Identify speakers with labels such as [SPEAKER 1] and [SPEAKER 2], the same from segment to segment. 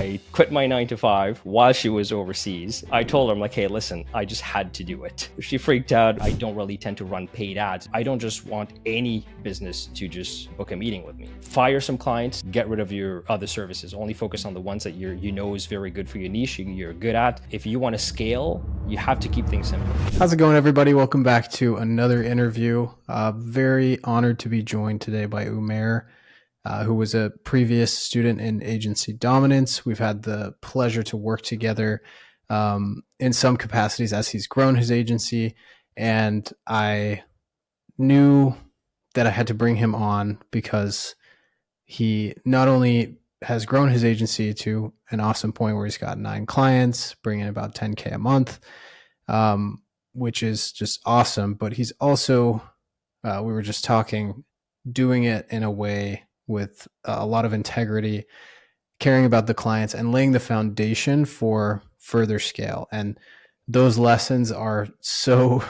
[SPEAKER 1] I quit my 9 to 5 while she was overseas. I told her, I'm like, hey, listen, I just had to do it. She freaked out. I don't really tend to run paid ads. I don't just want any business to just book a meeting with me. Fire some clients, get rid of your other services. Only focus on the ones that you know is very good for your niche, you're good at. If you want to scale, you have to keep things simple.
[SPEAKER 2] How's it going, everybody? Welcome back to another interview. Very honored to be joined today by Umair, who was a previous student in agency dominance. We've had the pleasure to work together in some capacities as he's grown his agency. And I knew that I had to bring him on because he not only has grown his agency to an awesome point where he's got 9 clients, bringing about 10K a month, which is just awesome. But he's also, we were just talking, doing it in a way with a lot of integrity, caring about the clients and laying the foundation for further scale. And those lessons are so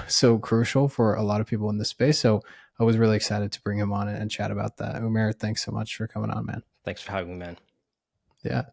[SPEAKER 2] crucial for a lot of people in this space. So I was really excited to bring him on and chat about that. Umair, thanks so much for coming on, man.
[SPEAKER 1] Thanks for having me, man.
[SPEAKER 2] Yeah.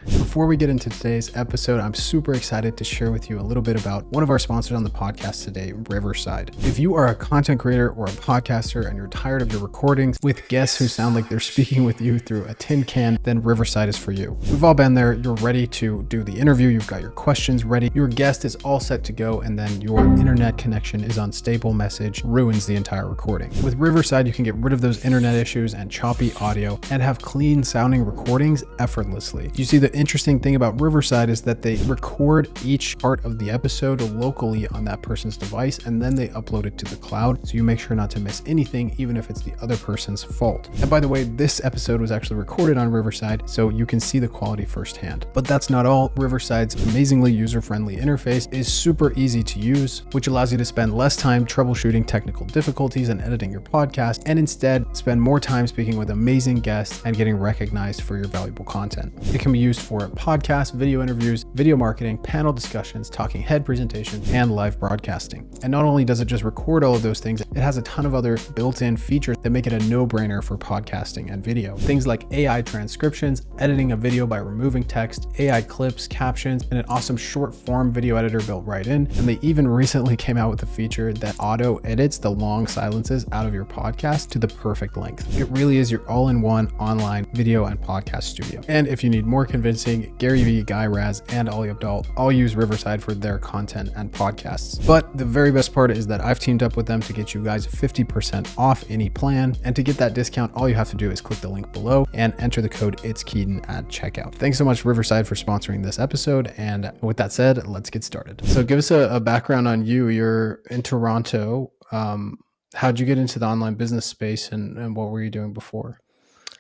[SPEAKER 2] Before we get into today's episode, I'm super excited to share with you a little bit about one of our sponsors on the podcast today, Riverside. If you are a content creator or a podcaster and you're tired of your recordings with guests who sound like they're speaking with you through a tin can, then Riverside is for you. We've all been there. You're ready to do the interview. You've got your questions ready. Your guest is all set to go, and then your internet connection is unstable, message ruins the entire recording. With Riverside, you can get rid of those internet issues and choppy audio and have clean sounding recordings effortlessly. You see, the interesting thing about Riverside is that they record each part of the episode locally on that person's device, and then they upload it to the cloud, so you make sure not to miss anything, even if it's the other person's fault. And by the way, this episode was actually recorded on Riverside, so you can see the quality firsthand. But that's not all. Riverside's amazingly user-friendly interface is super easy to use, which allows you to spend less time troubleshooting technical difficulties and editing your podcast, and instead spend more time speaking with amazing guests and getting recognized for your valuable content. It can be used for podcasts, video interviews, video marketing, panel discussions, talking head presentations, and live broadcasting. And not only does it just record all of those things, it has a ton of other built-in features that make it a no-brainer for podcasting and video. Things like AI transcriptions, editing a video by removing text, AI clips, captions, and an awesome short-form video editor built right in. And they even recently came out with a feature that auto-edits the long silences out of your podcast to the perfect length. It really is your all-in-one online video and podcast studio. And if you need more convincing, Gary Vee, Guy Raz, and Ali Abdaal all use Riverside for their content and podcasts. But the very best part is that I've teamed up with them to get you guys 50% off any plan. And to get that discount, all you have to do is click the link below and enter the code IT'sKeaton at checkout. Thanks so much, Riverside, for sponsoring this episode. And with that said, let's get started. So give us a background on you. You're in Toronto. How'd you get into the online business space, and what were you doing before?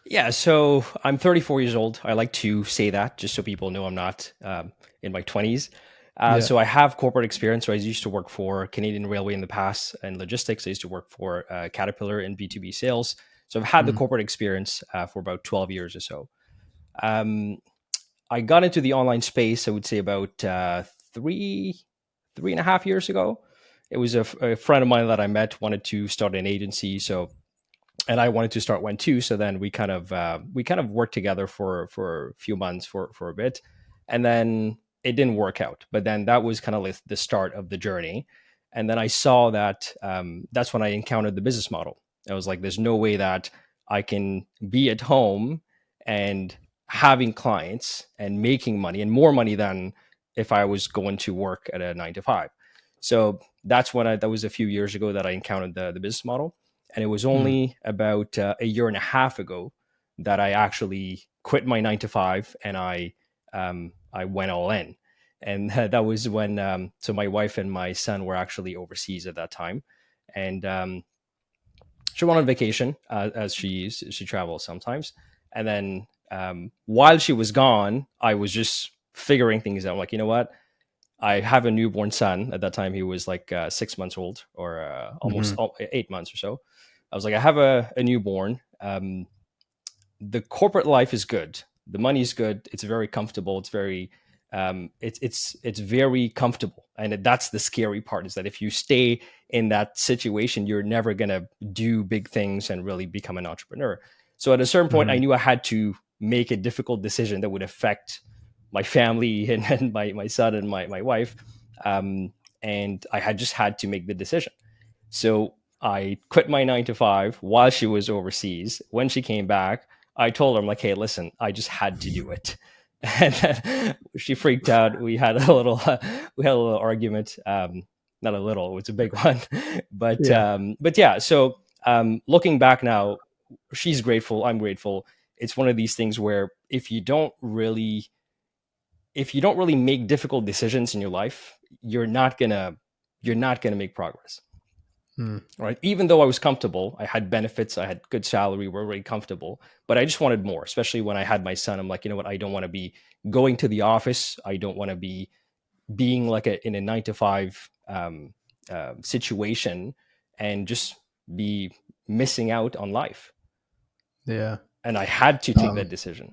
[SPEAKER 1] Yeah, so I'm 34 years old. I like to say that just so people know I'm not in my 20s. So I have corporate experience. So I used to work for Canadian Railway in the past and logistics. I used to work for Caterpillar in B2B sales. So I've had the corporate experience for about 12 years or so. I got into the online space, I would say about 3.5 years ago. It was a friend of mine that I met wanted to start an agency. And I wanted to start one too. So then we kind of worked together for a few months for a bit, and then it didn't work out. But then that was kind of like the start of the journey. And then I saw that that's when I encountered the business model. I was like, there's no way that I can be at home and having clients and making money, and more money than if I was going to work at a 9 to 5. So that's when that was a few years ago that I encountered the business model. And it was only about a year and a half ago that I actually quit my 9 to 5 and I went all in. And that was when, so my wife and my son were actually overseas at that time. And she went on vacation as she travels sometimes. And then while she was gone, I was just figuring things out. Like, you know what? I have a newborn son. At that time, he was like 6 months old, or almost 8 months or so. I was like, I have a newborn. The corporate life is good. The money is good. It's very comfortable. It's very, it's very comfortable. And that's the scary part, is that if you stay in that situation, you're never going to do big things and really become an entrepreneur. So at a certain point, I knew I had to make a difficult decision that would affect my family and my son and my wife. Um, and I had just had to make the decision. So I quit my 9 to 5 while she was overseas. When she came back, I told her, I'm like, hey, listen, I just had to do it. And then she freaked out. We had a little argument. Not a little, it was a big one.
[SPEAKER 2] Yeah.
[SPEAKER 1] But yeah. So looking back now, she's grateful. I'm grateful. It's one of these things where if you don't really make difficult decisions in your life, you're not gonna make progress.
[SPEAKER 2] Hmm.
[SPEAKER 1] Right. Even though I was comfortable, I had benefits, I had good salary, we're very comfortable, but I just wanted more, especially when I had my son. I'm like, you know what? I don't want to be going to the office. I don't want to be being like in a 9 to 5 situation and just be missing out on life.
[SPEAKER 2] Yeah.
[SPEAKER 1] And I had to take
[SPEAKER 2] Um,
[SPEAKER 1] that decision.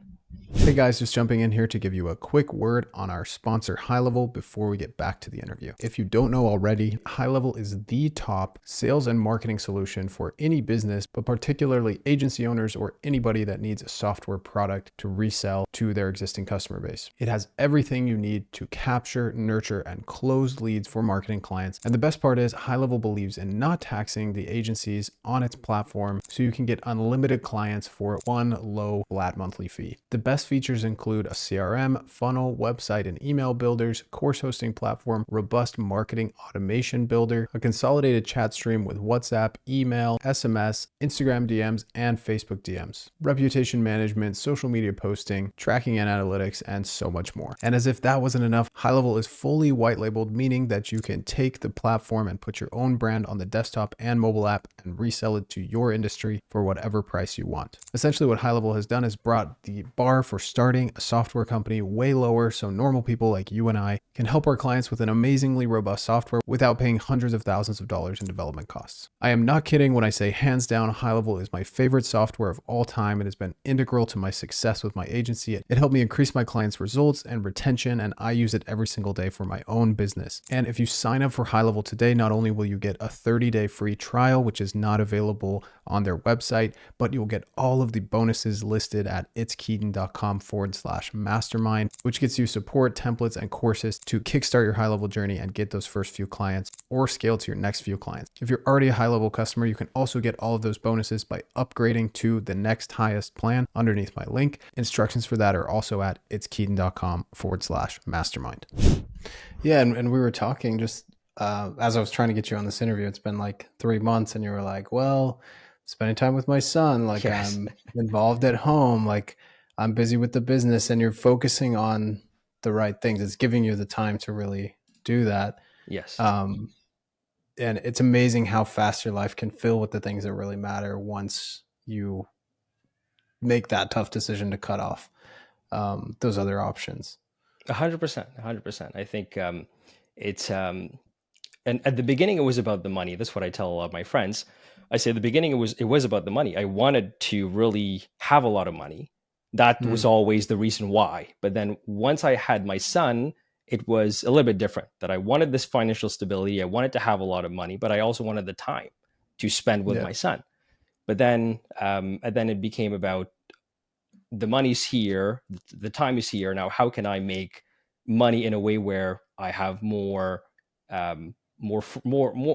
[SPEAKER 2] Hey guys, just jumping in here to give you a quick word on our sponsor, High Level, before we get back to the interview. If you don't know already, High Level is the top sales and marketing solution for any business, but particularly agency owners or anybody that needs a software product to resell to their existing customer base. It has everything you need to capture, nurture, and close leads for marketing clients. And the best part is High Level believes in not taxing the agencies on its platform, so you can get unlimited clients for one low flat monthly fee. The best features include a CRM, funnel, website and email builders, course hosting platform, robust marketing automation builder, a consolidated chat stream with WhatsApp, email, SMS, Instagram DMs, and Facebook DMs, reputation management, social media posting, tracking and analytics, and so much more. And as if that wasn't enough, High Level is fully white labeled, meaning that you can take the platform and put your own brand on the desktop and mobile app and resell it to your industry for whatever price you want. Essentially, what High Level has done is brought the bar for starting a software company way lower, so normal people like you and I can help our clients with an amazingly robust software without paying hundreds of thousands of dollars in development costs. I am not kidding when I say hands down, High Level is my favorite software of all time. It has been integral to my success with my agency. It helped me increase my clients' results and retention, and I use it every single day for my own business. And if you sign up for High Level today, not only will you get a 30-day free trial, which is not available on their website, but you'll get all of the bonuses listed at itskeaton.com/mastermind, which gets you support, templates, and courses to kickstart your high level journey and get those first few clients or scale to your next few clients. If you're already a high level customer, you can also get all of those bonuses by upgrading to the next highest plan underneath my link. Instructions for that are also at itskeaton.com/mastermind. Yeah. And we were talking just as I was trying to get you on this interview. It's been like 3 months, and you were like, well, spending time with my son, like
[SPEAKER 1] Yes.
[SPEAKER 2] I'm involved at home, like I'm busy with the business, and you're focusing on the right things. It's giving you the time to really do that.
[SPEAKER 1] Yes.
[SPEAKER 2] Um, and it's amazing how fast your life can fill with the things that really matter once you make that tough decision to cut off those other options.
[SPEAKER 1] 100%. 100%. I think it's and at the beginning it was about the money. That's what I tell a lot of my friends. I say at the beginning it was about the money. I wanted to really have a lot of money. That was
[SPEAKER 2] Mm,
[SPEAKER 1] always the reason why. But then once I had my son, it was a little bit different. That I wanted this financial stability. I wanted to have a lot of money, but I also wanted the time to spend with
[SPEAKER 2] yeah,
[SPEAKER 1] my son. But then and then it became about the money's here, the time is here. Now, how can I make money in a way where I have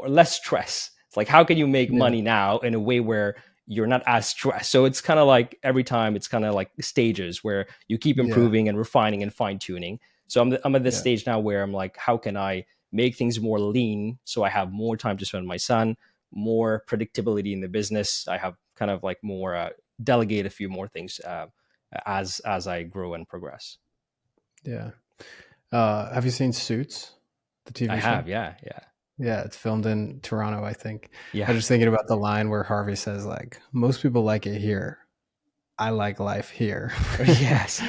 [SPEAKER 1] less stress? It's like, how can you make
[SPEAKER 2] yeah,
[SPEAKER 1] money now in a way where you're not as stressed? So it's kind of like every time it's kind of like stages where you keep
[SPEAKER 2] yeah,
[SPEAKER 1] improving and refining and fine tuning. So I'm at this
[SPEAKER 2] yeah,
[SPEAKER 1] stage now where I'm like, how can I make things more lean so I have more time to spend with my son, more predictability in the business. I have kind of like more delegate a few more things as I grow and progress.
[SPEAKER 2] yeah. Have you seen Suits, the
[SPEAKER 1] I
[SPEAKER 2] TV show?
[SPEAKER 1] have, yeah, yeah,
[SPEAKER 2] Yeah, it's filmed in Toronto, I think. I
[SPEAKER 1] yeah.
[SPEAKER 2] was just thinking about the line where Harvey says, like, most people like it here. I like life here.
[SPEAKER 1] Yes.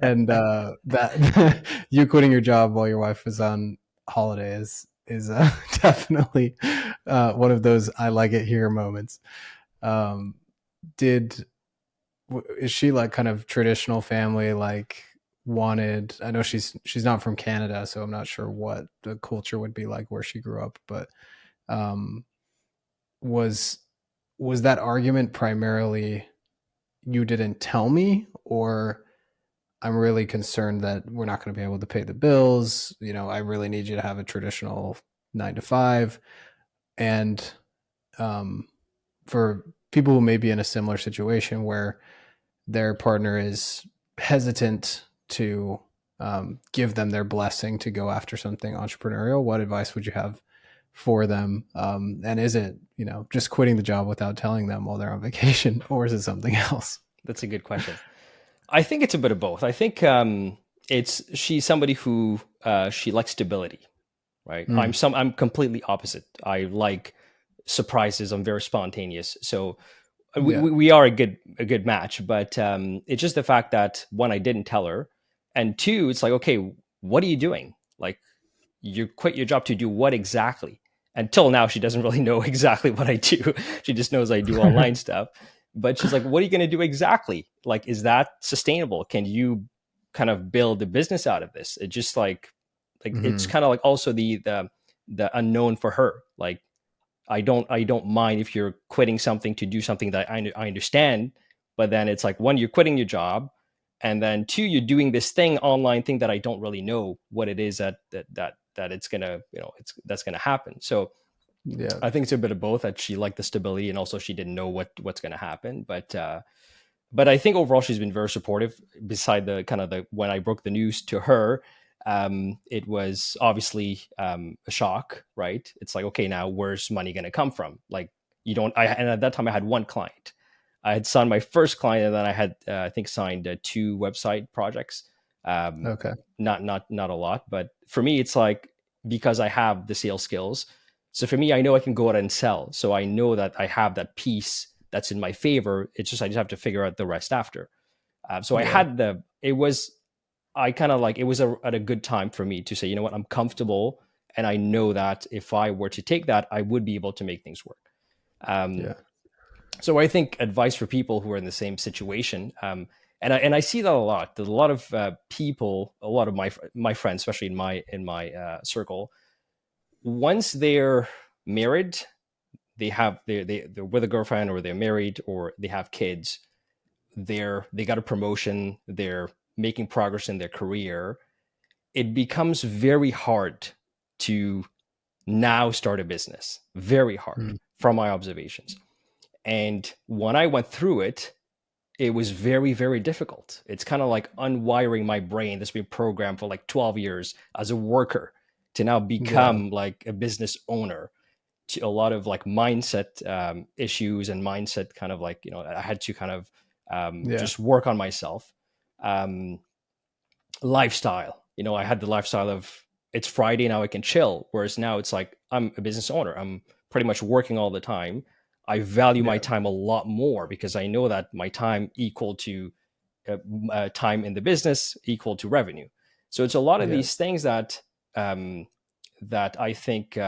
[SPEAKER 2] And that you quitting your job while your wife was on holiday is definitely one of those I like it here moments. Um, did is she like kind of traditional family, like wanted, I know she's not from Canada, so I'm not sure what the culture would be like where she grew up, but um was was that argument primarily you didn't tell me, or I'm really concerned that we're not going to be able to pay the bills. I really need you to have a traditional 9 to 5. And um, for people who may be in a similar situation where their partner is hesitant to give them their blessing to go after something entrepreneurial, what advice would you have for them? And is it, just quitting the job without telling them while they're on vacation, or is it something else?
[SPEAKER 1] That's a good question. I think it's a bit of both. I think it's she's somebody who she likes stability, right?
[SPEAKER 2] Mm,
[SPEAKER 1] I'm completely opposite. I like surprises. I'm very spontaneous. So
[SPEAKER 2] yeah.
[SPEAKER 1] we are a good match. But it's just the fact that one, I didn't tell her, and two, it's like, okay, what are you doing? Like, you quit your job to do what exactly? Until now, she doesn't really know exactly what I do. She just knows I do online stuff. But she's like, what are you going to do exactly? Like, is that sustainable? Can you kind of build a business out of this? It just like it's
[SPEAKER 2] Hmm.
[SPEAKER 1] kind of like also the unknown for her. Like, I don't mind if you're quitting something to do something that I understand, but then it's like, one, you're quitting your job, and then two, you're doing this thing online thing that I don't really know what it is that it's gonna, it's that's gonna happen. So
[SPEAKER 2] Yeah.
[SPEAKER 1] I think it's a bit of both, that she liked the stability and also she didn't know what's gonna happen. But I think overall she's been very supportive. Beside the kind of the when I broke the news to her, it was obviously a shock, right? It's like, okay, now where's money going to come from? Like, you don't. And at that time I had one client. I had signed my first client, and then I had I think signed two website projects. Um,
[SPEAKER 2] Okay.
[SPEAKER 1] not a lot, but for me, it's like, because I have the sales skills. So for me, I know I can go out and sell. So I know that I have that piece that's in my favor. It's just I just have to figure out the rest after. So I
[SPEAKER 2] Yeah.
[SPEAKER 1] had the it was I kind of like it was at a good time for me to say, you know what, I'm comfortable, and I know that if I were to take that, I would be able to make things work. Um,
[SPEAKER 2] Yeah.
[SPEAKER 1] so I think advice for people who are in the same situation, and I see that a lot. There's a lot of people, a lot of my friends, especially in my circle, once they're married, they're with a girlfriend, or they're married, or they have kids, they got a promotion, they're making progress in their career, it becomes very hard to now start a business. Very hard,
[SPEAKER 2] Mm,
[SPEAKER 1] from my observations. And when I went through it, it was very, very difficult. It's kind of like unwiring my brain that's been programmed for like 12 years as a worker to now
[SPEAKER 2] yeah.
[SPEAKER 1] become like a business owner. To a lot of like mindset issues and mindset kind of like, I had to kind of
[SPEAKER 2] Yeah.
[SPEAKER 1] just work on myself. Um, Lifestyle, I had the lifestyle of, it's Friday, now I can chill. Whereas now it's like, I'm a business owner. I'm pretty much working all the time. I value my
[SPEAKER 2] Yeah.
[SPEAKER 1] time a lot more because I know that my time equal to time in the business equal to revenue. So it's a lot of
[SPEAKER 2] Yeah.
[SPEAKER 1] these things um, that I think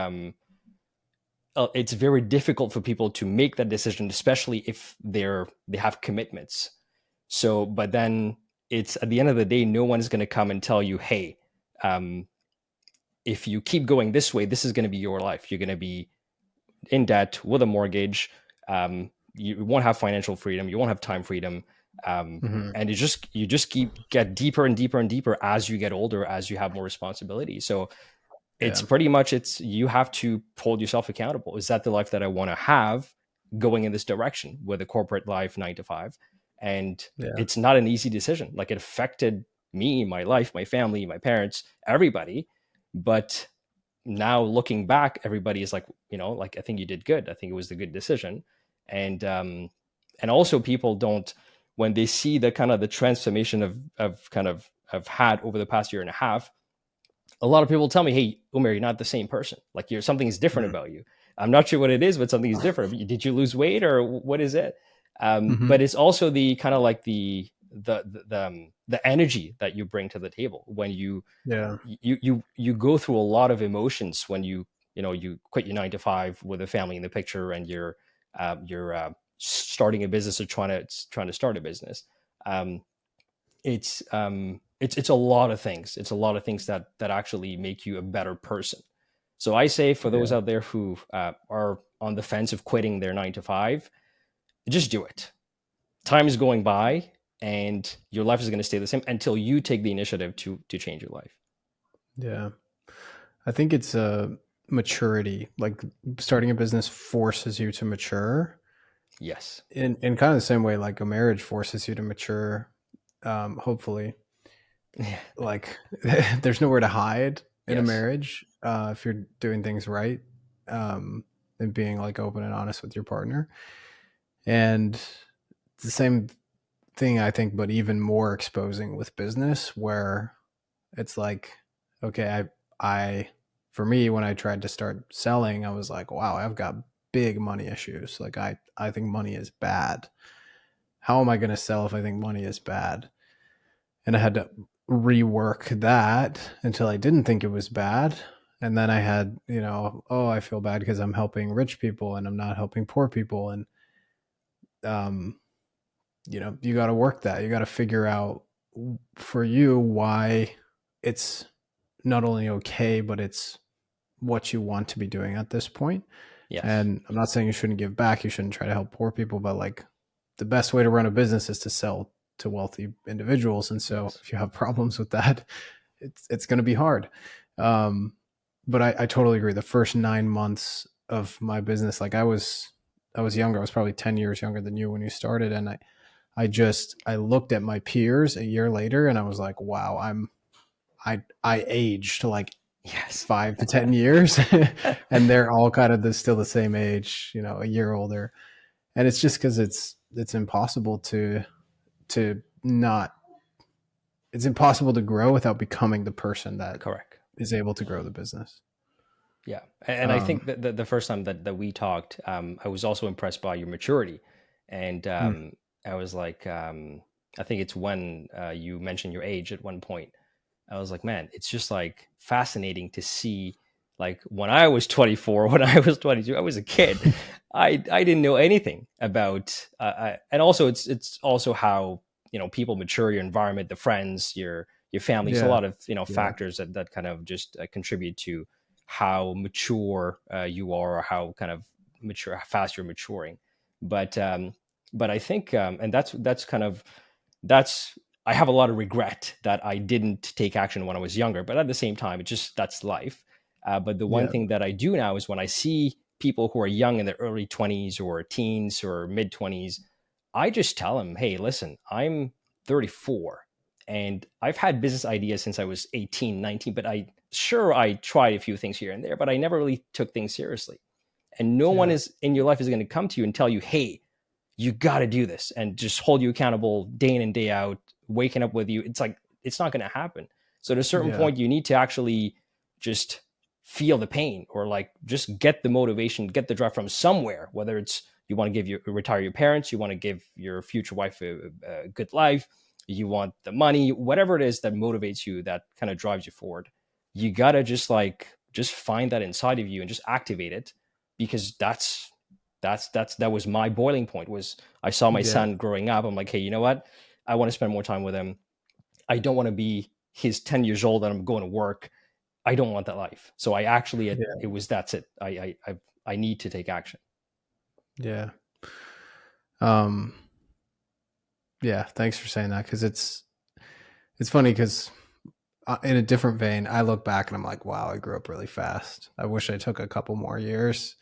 [SPEAKER 1] it's very difficult for people to make that decision, especially if they have commitments. So, but then it's at the end of the day, no one is going to come and tell you, hey, um, if you keep going this way, this is going to be your life. You're going to be in debt with a mortgage. You won't have financial freedom. You won't have time freedom.
[SPEAKER 2] Hmm.
[SPEAKER 1] And you just keep get deeper and deeper and deeper as you get older, as you have more responsibility. So it's
[SPEAKER 2] Yeah.
[SPEAKER 1] pretty much, it's, you have to hold yourself accountable. Is that the life that I want to have, going in this direction with a corporate life, 9 to 5? And
[SPEAKER 2] Yeah.
[SPEAKER 1] it's not an easy decision. Like, it affected me, my life, my family, my parents, everybody. But now looking back, everybody is like, like, I think you did good. I think it was the good decision. And also, people don't, when they see the kind of the transformation of kind of I've had over the past year and a half, a lot of people tell me, "Hey, Umar, you're not the same person. Like, you're something is different
[SPEAKER 2] Mm.
[SPEAKER 1] about you." I'm not sure what it is, but something is different. Did you lose weight, or what is it?
[SPEAKER 2] Hmm.
[SPEAKER 1] But it's also the kind of like the energy that you bring to the table when
[SPEAKER 2] Yeah.
[SPEAKER 1] you go through a lot of emotions when you quit your 9 to 5 with a family in the picture, and you're starting a business, or trying to start a business. Um, it's a lot of things. It's a lot of things that actually make you a better person. So I say, for those
[SPEAKER 2] Yeah.
[SPEAKER 1] out there who are on the fence of quitting their 9 to 5, just do it. Time is going by, and your life is going to stay the same until you take the initiative to change your life.
[SPEAKER 2] Yeah. I think it's a maturity. Like starting a business forces you to mature
[SPEAKER 1] Yes.
[SPEAKER 2] in kind of the same way like a marriage forces you to mature. Hopefully,
[SPEAKER 1] Yeah.
[SPEAKER 2] like there's nowhere to hide in a
[SPEAKER 1] Yes.
[SPEAKER 2] marriage if you're doing things right, and being like open and honest with your partner. And the same thing, I think, but even more exposing with business, where it's like, okay, I, for me, when I tried to start selling, I was like, wow, I've got big money issues. Like, I think money is bad. How am I going to sell if I think money is bad? And I had to rework that until I didn't think it was bad. And then I had, oh, I feel bad because I'm helping rich people and I'm not helping poor people. And, um, you got to work that. You got to figure out for you why it's not only okay, but it's what you want to be doing at this point.
[SPEAKER 1] Yes.
[SPEAKER 2] And I'm not saying you shouldn't give back, you shouldn't try to help poor people, but like the best way to run a business is to sell to wealthy individuals. And so
[SPEAKER 1] Yes.
[SPEAKER 2] if you have problems with that, it's going to be hard. Um, but I totally agree. The first 9 months of my business, like I was younger. I was probably 10 years younger than you when you started. And I looked at my peers a year later and I was like, wow, I aged like
[SPEAKER 1] Yes.
[SPEAKER 2] 5 to 10 years and they're all kind of still the same age, a year older. And it's just because it's impossible to not it's impossible to grow without becoming the person that
[SPEAKER 1] Correct.
[SPEAKER 2] is able to grow the business.
[SPEAKER 1] Yeah, and I
[SPEAKER 2] um
[SPEAKER 1] think that the first time that we talked, I was also impressed by your maturity, and
[SPEAKER 2] mm,
[SPEAKER 1] I was like, I think it's when you mentioned your age at one point. I was like, man, it's just like fascinating to see, like when I was 24, when I was 22, I was a kid. I didn't know anything about, and also it's also how people mature, your environment, the friends, your family. It's a
[SPEAKER 2] yeah,
[SPEAKER 1] lot of
[SPEAKER 2] yeah,
[SPEAKER 1] factors that kind of just contribute to how mature you are, or how kind of mature, how fast you're maturing. But I think, and that's kind of that's I have a lot of regret that I didn't take action when I was younger. But at the same time, it's just that's life. But the one
[SPEAKER 2] yeah,
[SPEAKER 1] thing that I do now is when I see people who are young in their early 20s or teens or mid 20s, I just tell them, hey, listen, I'm 34 and I've had business ideas since I was 18, 19, but I tried a few things here and there, but I never really took things seriously. And no one
[SPEAKER 2] yeah,
[SPEAKER 1] is in your life is going to come to you and tell you, hey, you got to do this and just hold you accountable day in and day out, waking up with you. It's like, it's not going to happen. So at a certain
[SPEAKER 2] yeah,
[SPEAKER 1] point, you need to actually just feel the pain, or like just get the motivation, get the drive from somewhere, whether it's you want to retire your parents, you want to give your future wife a good life, you want the money, whatever it is that motivates you, that kind of drives you forward. You got to just find that inside of you and just activate it, because that was my boiling point. Was I saw my
[SPEAKER 2] yeah,
[SPEAKER 1] son growing up, I'm like, hey, you know what, I want to spend more time with him. I don't want to be his 10 years old and I'm going to work. I don't want that life. So I actually
[SPEAKER 2] yeah,
[SPEAKER 1] it was that's it. I need to take action.
[SPEAKER 2] yeah. um yeah, thanks for saying that, because it's funny because in a different vein, I look back and I'm like, wow, I grew up really fast. I wish I took a couple more years.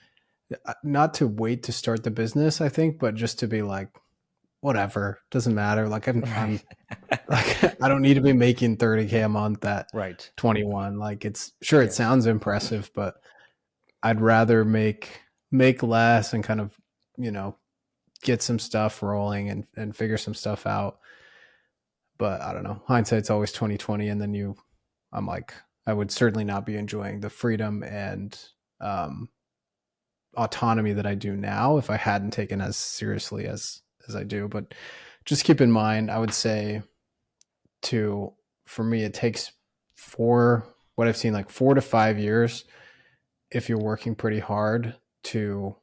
[SPEAKER 2] Not to wait to start the business, I think, but just to be like, whatever, doesn't matter. Like I'm
[SPEAKER 1] Right.
[SPEAKER 2] like I don't need to be making 30K a month at
[SPEAKER 1] Right.
[SPEAKER 2] 21. Like it's sure it
[SPEAKER 1] Yes.
[SPEAKER 2] sounds impressive, but I'd rather make less and kind of, you know, get some stuff rolling and figure some stuff out. But I don't know. Hindsight's always 2020, and then I'm like, I would certainly not be enjoying the freedom and um autonomy that I do now if I hadn't taken as seriously as I do. But just keep in mind, I would say to for me it takes what I've seen, like 4 to 5 years if you're working pretty hard to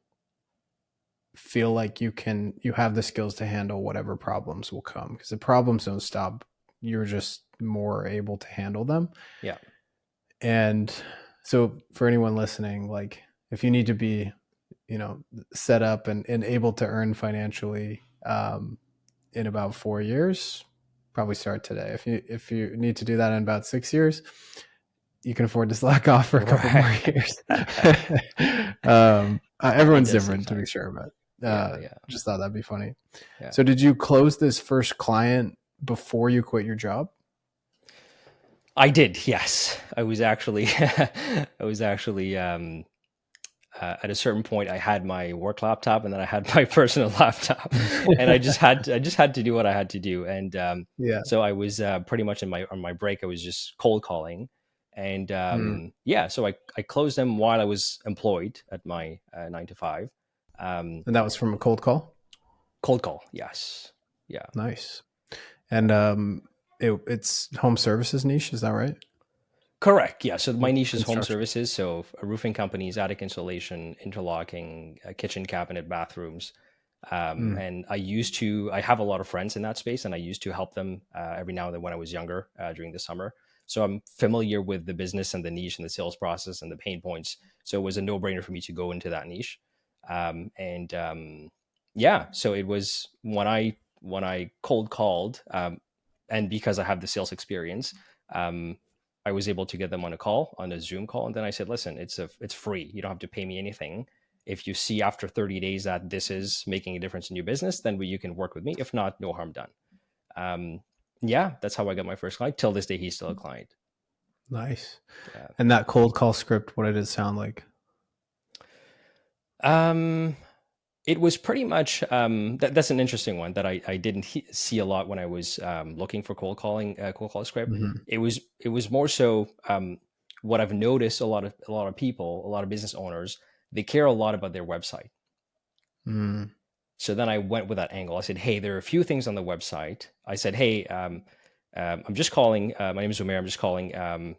[SPEAKER 2] feel like you have the skills to handle whatever problems will come, because the problems don't stop. You're just more able to handle them.
[SPEAKER 1] Yeah.
[SPEAKER 2] And so for anyone listening, like if you need to be, set up and able to earn financially, in about 4 years, probably start today. If you need to do that in about 6 years, you can afford to slack off for a couple more
[SPEAKER 1] Right.
[SPEAKER 2] years.
[SPEAKER 1] It
[SPEAKER 2] Everyone's
[SPEAKER 1] does take
[SPEAKER 2] different, to be
[SPEAKER 1] time.
[SPEAKER 2] sure, but
[SPEAKER 1] Yeah, yeah,
[SPEAKER 2] just thought that'd be funny.
[SPEAKER 1] yeah.
[SPEAKER 2] So, did you close this first client before you quit your job?
[SPEAKER 1] I did. Yes, I was actually, I was actually at a certain point. I had my work laptop, and then I had my personal laptop, and I just had to do what I had to do. And
[SPEAKER 2] Yeah.
[SPEAKER 1] so I was pretty much in my on my break. I was just cold calling, and
[SPEAKER 2] Mm.
[SPEAKER 1] yeah, so I closed them while I was employed at my 9 to 5. Um,
[SPEAKER 2] And that was from a cold call.
[SPEAKER 1] Cold call, yes, yeah.
[SPEAKER 2] Nice. And it's home services niche. Is that right?
[SPEAKER 1] Correct. Yeah. So my
[SPEAKER 2] Like
[SPEAKER 1] niche is home
[SPEAKER 2] construction.
[SPEAKER 1] services. So roofing companies, attic insulation, interlocking, kitchen cabinet, bathrooms.
[SPEAKER 2] Mm.
[SPEAKER 1] And I have a lot of friends in that space, and I used to help them every now and then when I was younger during the summer. So I'm familiar with the business and the niche and the sales process and the pain points. So it was a no brainer for me to go into that niche. And Yeah, so it was when I cold called, and because I have the sales experience, um, I was able to get them on a Zoom call, and then I said, "Listen, it's free. You don't have to pay me anything. If you see after 30 days that this is making a difference in your business, then you can work with me. If not, no harm done." Um, yeah, that's how I got my first client. Till this day, he's still a client.
[SPEAKER 2] Nice.
[SPEAKER 1] Yeah.
[SPEAKER 2] And that cold call script, what did it sound like?
[SPEAKER 1] Um, it was pretty much that's an interesting one that I didn't see a lot when I was looking for cold call script.
[SPEAKER 2] Hmm.
[SPEAKER 1] It was more so what I've noticed a lot of people, a lot of business owners, they care a lot about their website.
[SPEAKER 2] Mm.
[SPEAKER 1] So then I went with that angle. I said, "Hey, there are a few things on the website." I said, "Hey, I'm just calling. My name is Umair. I'm just calling,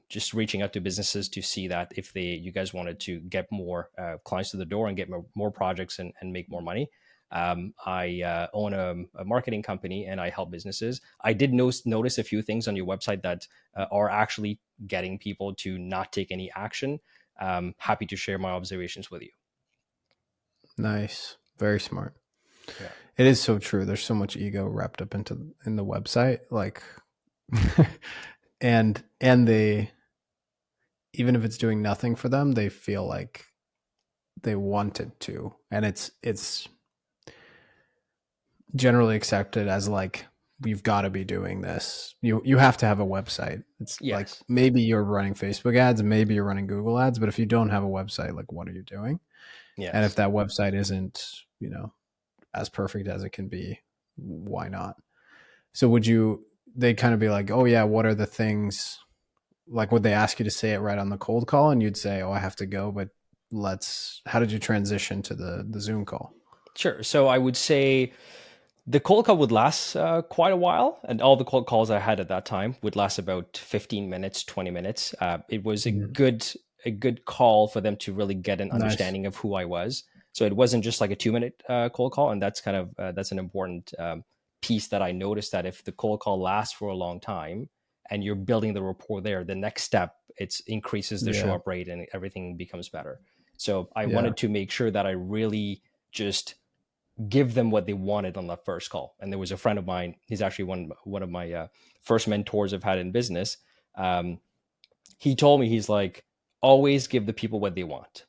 [SPEAKER 1] just reaching out to businesses to see that if you guys wanted to get more clients to the door and get more projects and make more money. I own a marketing company and I help businesses. I did notice a few things on your website that are actually getting people to not take any action. Happy to share my observations with you."
[SPEAKER 2] Nice. Very smart.
[SPEAKER 1] Yeah.
[SPEAKER 2] It is so true. There's so much ego wrapped up in the website. Like and they, even if it's doing nothing for them, they feel like they want it to. And it's generally accepted as like, you've got to be doing this. You have to have a website. It's like,
[SPEAKER 1] Yes.
[SPEAKER 2] maybe you're running Facebook ads, maybe you're running Google ads, but if you don't have a website, like, what are you doing? And if
[SPEAKER 1] Yes.
[SPEAKER 2] that website isn't, as perfect as it can be, why not? So would you, they kind of be like, oh yeah, what are the things, like, would they ask you to say it right on the cold call and you'd say, oh, I have to go, but how did you transition to the Zoom call?
[SPEAKER 1] Sure. So I would say the cold call would last quite a while, and all the cold calls I had at that time would last about 15 minutes, 20 minutes. It was
[SPEAKER 2] Mhm.
[SPEAKER 1] a good call for them to really get an
[SPEAKER 2] Nice.
[SPEAKER 1] understanding of who I was. So it wasn't just like a 2 minute cold call, and that's kind of that's an important piece that I noticed, that if the cold call lasts for a long time and you're building the rapport there, the next step it increases the show
[SPEAKER 2] Yeah.
[SPEAKER 1] up rate and everything becomes better. So I
[SPEAKER 2] Yeah.
[SPEAKER 1] wanted to make sure that I really just give them what they wanted on that first call. And there was a friend of mine. He's actually one of my first mentors I've had in business. Um, he told me, he's like, always give the people what they want.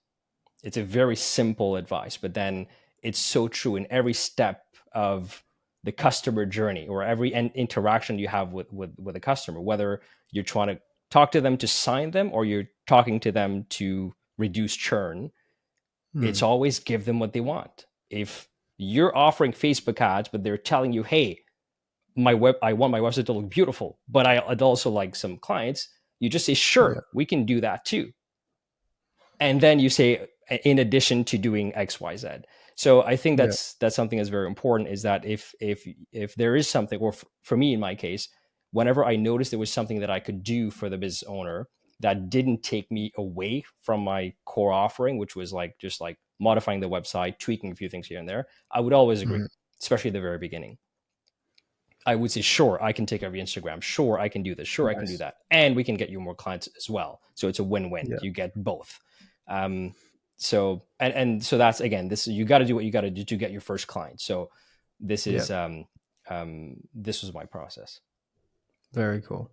[SPEAKER 1] It's a very simple advice, but then it's so true in every step of the customer journey, or every interaction you have with a customer, whether you're trying to talk to them to sign them or you're talking to them to reduce churn. It's
[SPEAKER 2] Mm.
[SPEAKER 1] always give them what they want. If you're offering Facebook ads, but they're telling you, "Hey, I want my website to look beautiful, but I'd also like some clients," you just say,
[SPEAKER 2] Yeah.
[SPEAKER 1] "Sure, we can do that too." And then you say, "In addition to doing X, Y, Z." So I think
[SPEAKER 2] Yeah.
[SPEAKER 1] that's something that's very important, is that if there is something, or for me in my case, whenever I noticed there was something that I could do for the business owner that didn't take me away from my core offering, which was like just like modifying the website, tweaking a few things here and there, I would always agree,
[SPEAKER 2] Mhm.
[SPEAKER 1] especially at the very beginning. I would say, "Sure, I can take over Instagram. Sure, I can do this. Sure, I can do
[SPEAKER 2] Nice.
[SPEAKER 1] that. And we can get you more clients as well." So it's a win-win.
[SPEAKER 2] Yeah.
[SPEAKER 1] You get both. Um, so that's, again, this, you got to do what you got to do to get your first client. So this
[SPEAKER 2] Yeah.
[SPEAKER 1] is this was my process.
[SPEAKER 2] Very cool.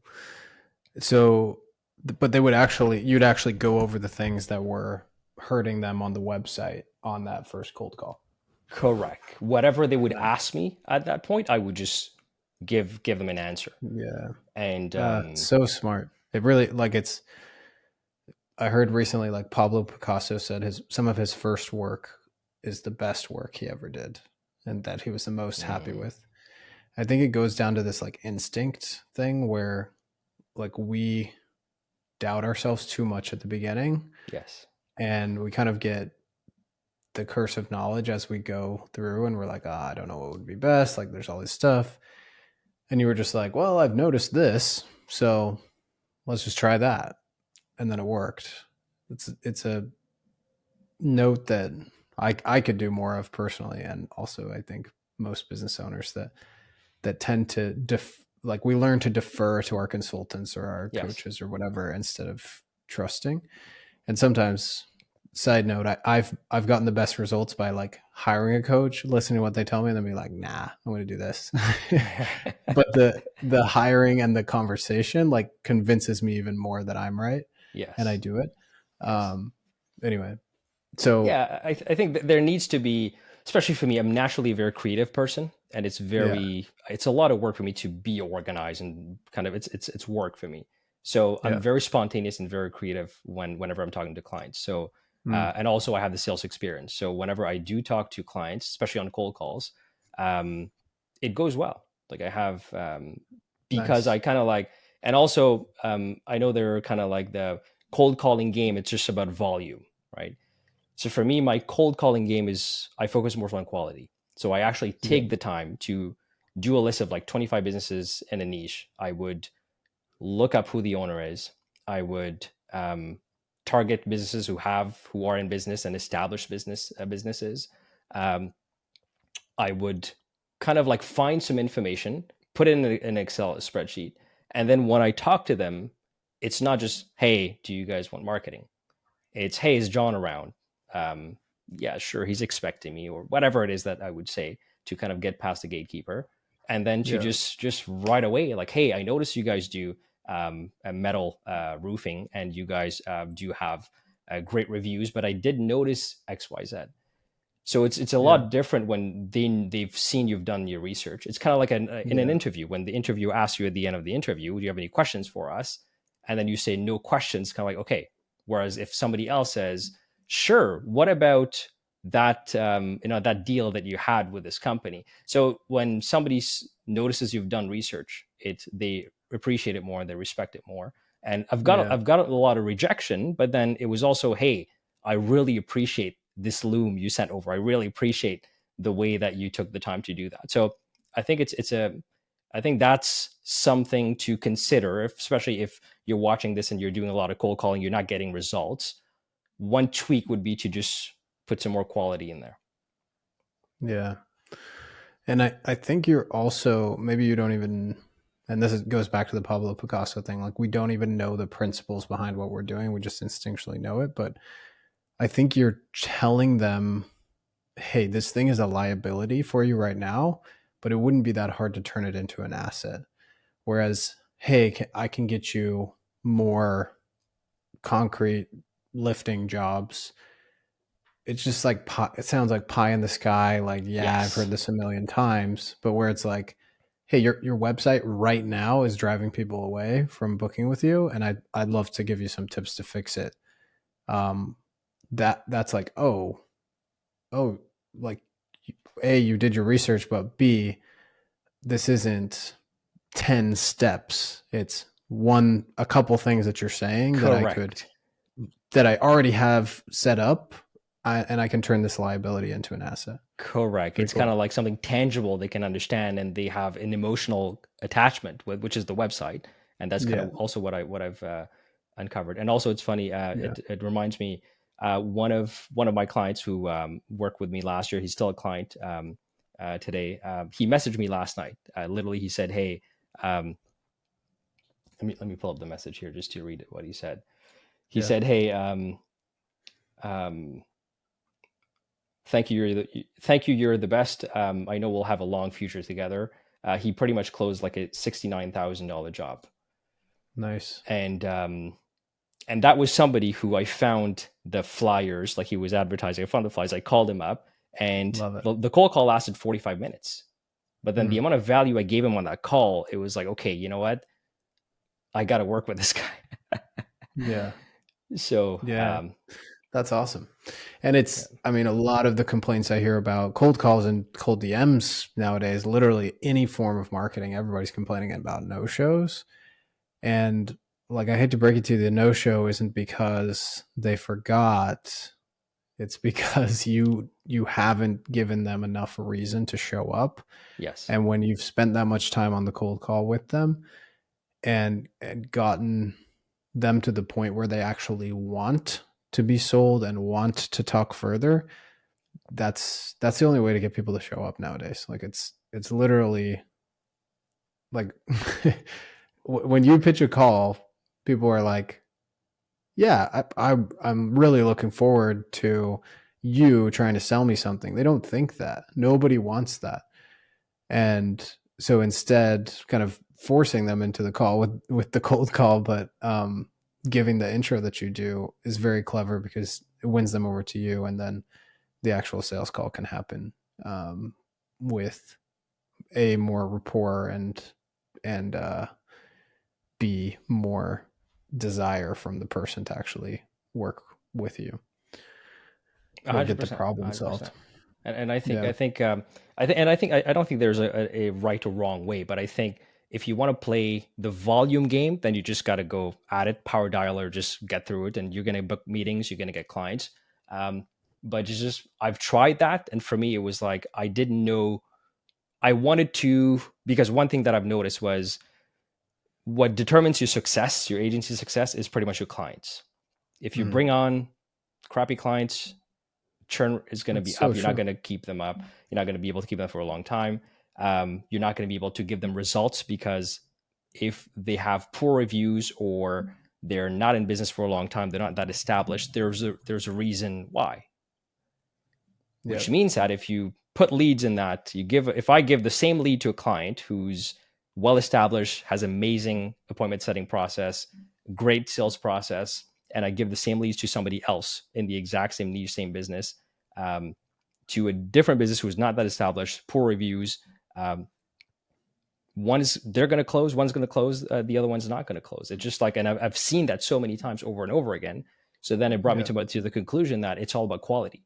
[SPEAKER 2] So, but they would actually, you'd actually go over the things that were hurting them on the website on that first cold call.
[SPEAKER 1] Correct. Whatever they would
[SPEAKER 2] Nice.
[SPEAKER 1] ask me at that point, I would just give them an answer.
[SPEAKER 2] Yeah.
[SPEAKER 1] And
[SPEAKER 2] So smart. It really, like, it's, I heard recently, like Pablo Picasso said some of his first work is the best work he ever did and that he was the most happy
[SPEAKER 1] mm,
[SPEAKER 2] with. I think it goes down to this like instinct thing where like we doubt ourselves too much at the beginning
[SPEAKER 1] yes,
[SPEAKER 2] and we kind of get the curse of knowledge as we go through and we're like, I don't know what would be best. Like there's all this stuff. And you were just like, well, I've noticed this. So let's just try that. And then it worked. It's a note that I could do more of personally. And also I think most business owners that tend to like we learn to defer to our consultants or our
[SPEAKER 1] yes,
[SPEAKER 2] coaches or whatever instead of trusting. And sometimes, side note, I've gotten the best results by like hiring a coach, listening to what they tell me, and then be like, nah, I'm going to do this. But the hiring and the conversation like convinces me even more that I'm right, and I
[SPEAKER 1] yes,
[SPEAKER 2] do it.
[SPEAKER 1] yes.
[SPEAKER 2] Um, anyway, so
[SPEAKER 1] Yeah, I think that there needs to be, especially for me, I'm naturally a very creative person, and
[SPEAKER 2] yeah,
[SPEAKER 1] it's a lot of work for me to be organized and kind of it's work for me. So I'm
[SPEAKER 2] yeah,
[SPEAKER 1] very spontaneous and very creative whenever I'm talking to clients. So
[SPEAKER 2] mm,
[SPEAKER 1] and also I have the sales experience. So whenever I do talk to clients, especially on cold calls, um, it goes well. Like I have because I
[SPEAKER 2] nice,
[SPEAKER 1] kind of like, and also I know they're kind of like the cold calling game. It's just about volume, right? So for me, my cold calling game is I focus more on quality. So I actually
[SPEAKER 2] yeah,
[SPEAKER 1] take the time to do a list of like 25 businesses in a niche. I would look up who the owner is. I would target businesses who are in business and established businesses. Um, I would kind of like find some information, put it in an Excel spreadsheet, and then when I talk to them, it's not just hey, do you guys want marketing? It's hey, is John around? Um, yeah, sure, he's expecting me, or whatever it is that I would say to kind of get past the gatekeeper, and then to
[SPEAKER 2] yeah,
[SPEAKER 1] just right away, like, hey, I noticed you guys do a metal roofing, and you guys do have great reviews, but I did notice X, Y, Z. So it's a
[SPEAKER 2] yeah,
[SPEAKER 1] lot different when they've seen you've done your research. It's kind of like in an
[SPEAKER 2] yeah,
[SPEAKER 1] interview when the interviewer asks you at the end of the interview, "Do you have any questions for us?" And then you say no questions, kind of like okay. Whereas if somebody else says, "Sure, what about that that deal that you had with this company?" So when somebody notices you've done research, they appreciate it more and they respect it more. And
[SPEAKER 2] yeah,
[SPEAKER 1] I've got a lot of rejection, but then it was also hey, I really appreciate this loom you sent over. I really appreciate the way that you took the time to do that. So I think I think that's something to consider, especially if you're watching this and you're doing a lot of cold calling, you're not getting results. One tweak would be to just put some more quality in there.
[SPEAKER 2] yeah. And I think you're also, maybe you don't even, and goes back to the Pablo Picasso thing. Like we don't even know the principles behind what we're doing. We just instinctually know it. But I think you're telling them, hey, this thing is a liability for you right now, but it wouldn't be that hard to turn it into an asset. Whereas, hey, I can get you more concrete lifting jobs. It's just like it sounds like pie in the sky. Like, yeah, I've heard
[SPEAKER 1] Yes.
[SPEAKER 2] this a million times, but where it's like, hey, your website right now is driving people away from booking with you, and I'd love to give you some tips to fix it. Um, that's like, oh, like, A, you did your research, but B, this isn't 10 steps. It's a couple things that you're saying
[SPEAKER 1] Correct.
[SPEAKER 2] that I already have set up, and I can turn this liability into an asset.
[SPEAKER 1] Correct.
[SPEAKER 2] Pretty
[SPEAKER 1] It's kind
[SPEAKER 2] cool.
[SPEAKER 1] of like something tangible they can understand and they have an emotional attachment with, which is the website. And that's kind
[SPEAKER 2] Yeah,
[SPEAKER 1] of also what I've uncovered. And also it's funny,
[SPEAKER 2] yeah,
[SPEAKER 1] it reminds me one of my clients who worked with me last year, he's still a client today. He messaged me last night. Literally he said, "Hey, um, let me pull up the message here just to read what he said." He
[SPEAKER 2] yeah,
[SPEAKER 1] said, "Hey, um, thank you. Thank you. You're the best. I know we'll have a long future together. He pretty much closed like a $69,000 job.
[SPEAKER 2] Nice.
[SPEAKER 1] And that was somebody who I found the flyers, like he was advertising. I found the flyers. I called him up, and
[SPEAKER 2] Love it.
[SPEAKER 1] the cold call lasted 45 minutes. But then the
[SPEAKER 2] Mhm.
[SPEAKER 1] amount of value I gave him on that call, it was like, okay, you know what? I got to work with this guy.
[SPEAKER 2] Yeah.
[SPEAKER 1] So,
[SPEAKER 2] Yeah. That's awesome. And
[SPEAKER 1] yeah.
[SPEAKER 2] I mean, a lot of the complaints I hear about cold calls and cold DMs nowadays, literally any form of marketing, everybody's complaining about no shows. And like, I hate to break it to you, the no show isn't because they forgot. It's because you haven't given them enough reason to show up.
[SPEAKER 1] Yes.
[SPEAKER 2] And when you've spent that much time on the cold call with them and gotten them to the point where they actually want to be sold and want to talk further, that's the only way to get people to show up nowadays. Like it's literally like when you pitch a call, people are like, yeah, I'm really looking forward to you trying to sell me something. They don't think that. Nobody wants that. And so instead, kind of forcing them into the call with the cold call, but giving the intro that you do is very clever because it wins them over to you, and then the actual sales call can happen with a more rapport and be more desire from the person to actually work with you or get the
[SPEAKER 1] 100%,
[SPEAKER 2] problem solved.
[SPEAKER 1] 100%. And I think
[SPEAKER 2] Yeah.
[SPEAKER 1] I don't think there's a right or wrong way, but I think if you want to play the volume game, then you just got to go at it, power dialer, just get through it, and you're going to book meetings, you're going to get clients. But it's just I've tried that, and for me, it was like I didn't know I wanted to, because one thing that I've noticed was what determines your success, your agency's success, is pretty much your clients. If you
[SPEAKER 2] Mm.
[SPEAKER 1] bring on crappy clients, churn is going to
[SPEAKER 2] That's
[SPEAKER 1] be
[SPEAKER 2] so
[SPEAKER 1] up. You're not
[SPEAKER 2] true.
[SPEAKER 1] going to keep them up. You're not going to be able to keep them for a long time. You're not going to be able to give them results because if they have poor reviews or they're not in business for a long time, they're not that established. There's a reason why. Which
[SPEAKER 2] Yep.
[SPEAKER 1] means that if you put leads in that, if I give the same lead to a client who's well established, has amazing appointment setting process, great sales process, and I give the same leads to somebody else in the exact same niche, same business, um, to a different business who's not that established, poor reviews, um, they're going to close, one's going to close, the other one's not going to close. It's just like, and I've seen that so many times over and over again. So then it brought me
[SPEAKER 2] Yeah.
[SPEAKER 1] to the conclusion that it's all about quality.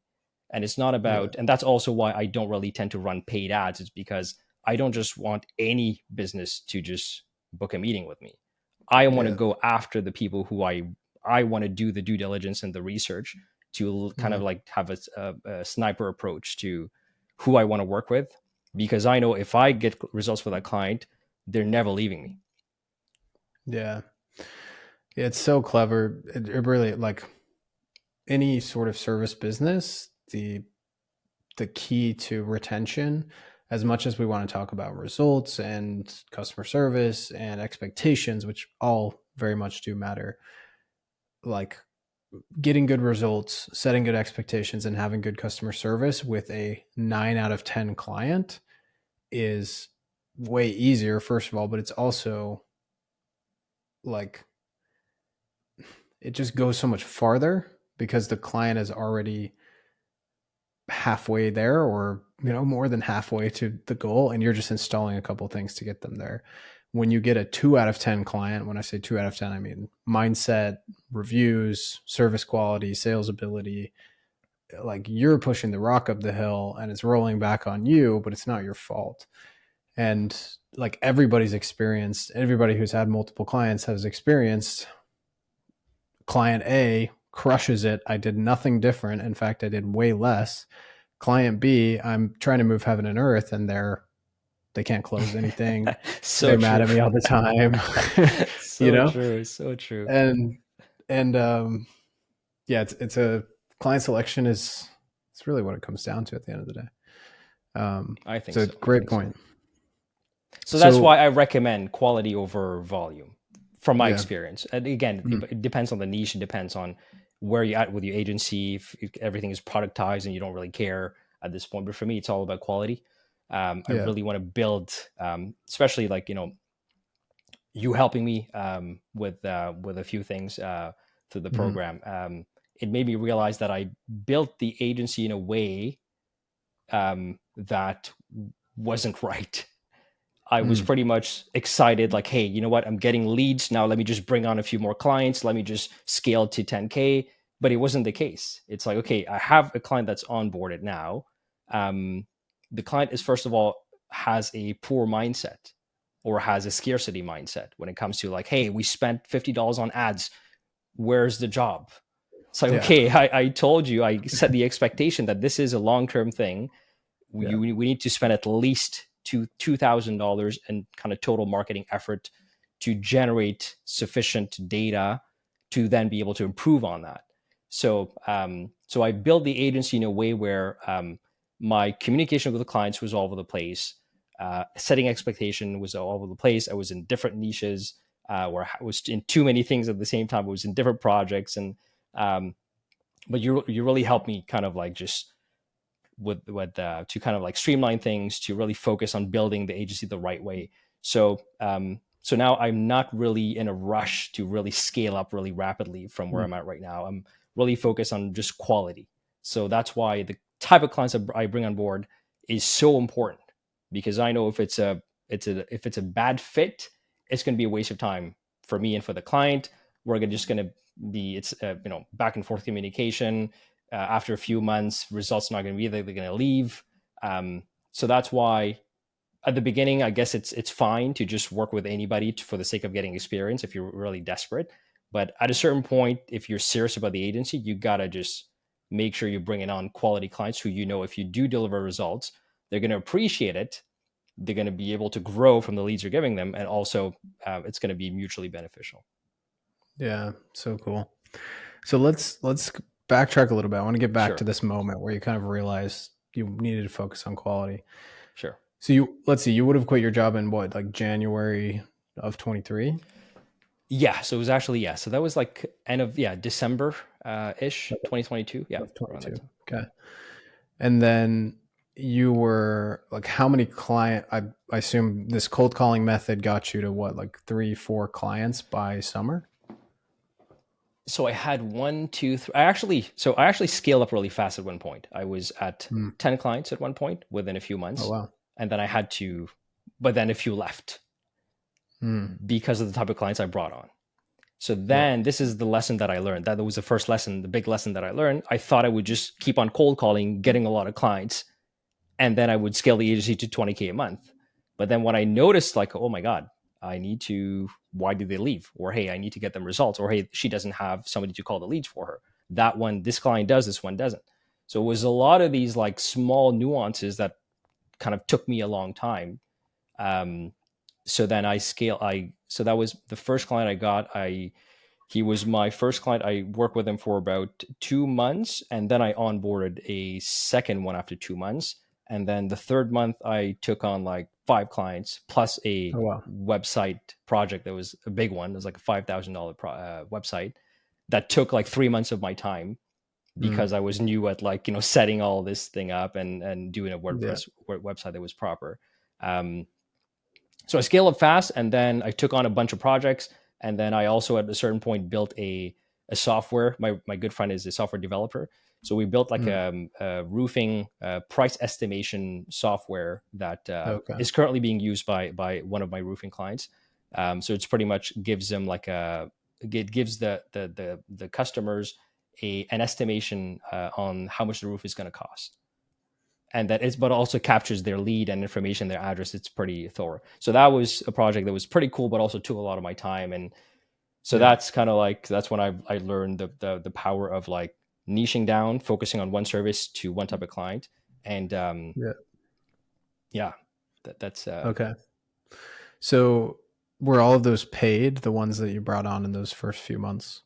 [SPEAKER 1] And it's not
[SPEAKER 2] Yeah.
[SPEAKER 1] about, and that's also why I don't really tend to run paid ads. It's because I don't just want any business to just book a meeting with me. I want to
[SPEAKER 2] Yeah.
[SPEAKER 1] go after the people who I want to do the due diligence and the research to kind of
[SPEAKER 2] Mhm.
[SPEAKER 1] like have a sniper approach to who I want to work with, because I know if I get results for that client, they're never leaving me.
[SPEAKER 2] Yeah. It's so clever. It really, like, any sort of service business, the key to retention, as much as we want to talk about results and customer service and expectations, which all very much do matter, like getting good results, setting good expectations, and having good customer service with a 9 out of 10 client is way easier, first of all, but it's also like it just goes so much farther because the client is already halfway there, or more than halfway to the goal, and you're just installing a couple things to get them there. When you get a 2 out of 10 client, when I say 2 out of 10, I mean mindset, reviews, service quality, sales ability, like you're pushing the rock up the hill and it's rolling back on you, but it's not your fault. And like everybody who's had multiple clients has experienced client A crushes it. I did nothing different. In fact, I did way less. Client B, I'm trying to move heaven and earth, and they can't close anything.
[SPEAKER 1] So
[SPEAKER 2] They're mad
[SPEAKER 1] true.
[SPEAKER 2] at me all the time. you
[SPEAKER 1] So
[SPEAKER 2] know?
[SPEAKER 1] true. So true.
[SPEAKER 2] And yeah, it's a client selection is it's really what it comes down to at the end of the day.
[SPEAKER 1] I think
[SPEAKER 2] So
[SPEAKER 1] so. I
[SPEAKER 2] great
[SPEAKER 1] think so.
[SPEAKER 2] point.
[SPEAKER 1] So that's
[SPEAKER 2] So
[SPEAKER 1] why I recommend quality over volume from my
[SPEAKER 2] yeah.
[SPEAKER 1] experience. And again,
[SPEAKER 2] Mhm.
[SPEAKER 1] it depends on the niche. It depends on where you're at with your agency. If everything is productized and you don't really care at this point. But for me, it's all about quality. I
[SPEAKER 2] Yeah.
[SPEAKER 1] really want to build, especially like, you helping me with a few things through the
[SPEAKER 2] Mm,
[SPEAKER 1] program. It made me realize that I built the agency in a way that wasn't right. I was
[SPEAKER 2] mm,
[SPEAKER 1] pretty much excited, like, hey, you know what? I'm getting leads now. Let me just bring on a few more clients. Let me just scale to 10K. But it wasn't the case. It's like, okay, I have a client that's onboarded now. Um, the client is, first of all, has a poor mindset or has a scarcity mindset when it comes to like, hey, we spent $50 on ads. Where's the job? It's like,
[SPEAKER 2] yeah.
[SPEAKER 1] okay, I told you, I set the expectation that this is a long term thing.
[SPEAKER 2] Yeah.
[SPEAKER 1] We need to spend at least $2,000 in kind of total marketing effort to generate sufficient data to then be able to improve on that. So I built the agency in a way where my communication with the clients was all over the place. Setting expectation was all over the place. I was in different niches where I was in too many things at the same time. I was in different projects, and um, but you really helped me kind of like just with to kind of like streamline things, to really focus on building the agency the right way. So now I'm not really in a rush to really scale up really rapidly from where
[SPEAKER 2] Mm,
[SPEAKER 1] I'm at right now. I'm really focused on just quality. So that's why the type of clients that I bring on board is so important, because I know if it's a bad fit, it's going to be a waste of time for me and for the client. We're just going to be it's back and forth communication. After a few months, results not going to be there. They're going to leave. So that's why at the beginning, I guess it's fine to just work with anybody for the sake of getting experience if you're really desperate. But at a certain point, if you're serious about the agency, you gotta just make sure you're bringing on quality clients who, if you do deliver results, they're going to appreciate it. They're going to be able to grow from the leads you're giving them, and also it's going to be mutually beneficial.
[SPEAKER 2] yeah. So cool. So let's backtrack a little bit. I want to get back to
[SPEAKER 1] Sure,
[SPEAKER 2] this moment where you kind of realized you needed to focus on quality.
[SPEAKER 1] sure.
[SPEAKER 2] So let's see, you would have quit your job in what, like January of 23?
[SPEAKER 1] Yeah, so it was actually, yeah. So that was like end of, yeah, December ish,
[SPEAKER 2] Okay.
[SPEAKER 1] 2022. Yeah,
[SPEAKER 2] Of
[SPEAKER 1] around that
[SPEAKER 2] 22.
[SPEAKER 1] time. Yeah.
[SPEAKER 2] Okay. And then you were like, how many I assume this cold calling method got you to what, like 3, 4 clients by summer?
[SPEAKER 1] So I had one, two, three. I actually scaled up really fast at one point. I was at
[SPEAKER 2] Mm.
[SPEAKER 1] 10 clients at one point within a few
[SPEAKER 2] Oh,
[SPEAKER 1] months,
[SPEAKER 2] wow.
[SPEAKER 1] and then I had to, but then a few left
[SPEAKER 2] Mm.
[SPEAKER 1] because of the type of clients I brought on. So
[SPEAKER 2] Yeah.
[SPEAKER 1] then this is the lesson that I learned. That was the first lesson, the big lesson that I learned. I thought I would just keep on cold calling, getting a lot of clients, and then I would scale the agency to 20K a month. But then when I noticed, like, oh my God, why did they leave? Or, hey, I need to get them results. Or, hey, she doesn't have somebody to call the leads for her. That one, this client does, this one doesn't. So it was a lot of these like small nuances that kind of took me a long time. Um, so then so that was the first client I got. He was my first client. I worked with him for about 2 months, and then I onboarded a second one after 2 months. And then the third month, I took on like 5 clients plus a
[SPEAKER 2] Oh, wow.
[SPEAKER 1] website project that was a big one. It was like a $5,000 website that took like 3 months of my time
[SPEAKER 2] Mm.
[SPEAKER 1] because I was new at like setting all this thing up and doing a
[SPEAKER 2] Yeah.
[SPEAKER 1] WordPress website that was proper. Um, so I scaled up fast, and then I took on a bunch of projects, and then I also at a certain point built a software. My good friend is a software developer, so we built like
[SPEAKER 2] Mm.
[SPEAKER 1] a roofing price estimation software that
[SPEAKER 2] Okay.
[SPEAKER 1] is currently being used by one of my roofing clients. So it's pretty much gives them like it gives the customers an estimation on how much the roof is going to cost, and that is but also captures their lead and information, their address. It's pretty thorough. So that was a project that was pretty cool, but also took a lot of my time. And so
[SPEAKER 2] Yeah.
[SPEAKER 1] that's kind of like that's when I learned the power of like niching down, focusing on one service to one type of client. And
[SPEAKER 2] Yeah.
[SPEAKER 1] yeah, that's
[SPEAKER 2] Okay. So were all of those paid, the ones that you brought on in those first few months?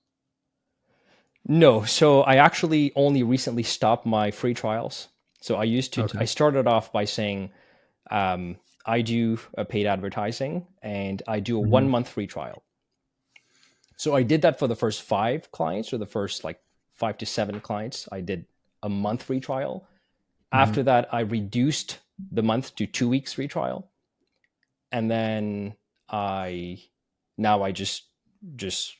[SPEAKER 1] no. So I actually only recently stopped my free trials. So I
[SPEAKER 2] Okay.
[SPEAKER 1] started off by saying I do a paid advertising, and I do a
[SPEAKER 2] Hmm.
[SPEAKER 1] 1 month free trial. So I did that for the first 5 clients, or the first like 5 to 7 clients. I did a month free trial.
[SPEAKER 2] Hmm.
[SPEAKER 1] After that, I reduced the month to 2 weeks free trial, and then I now I just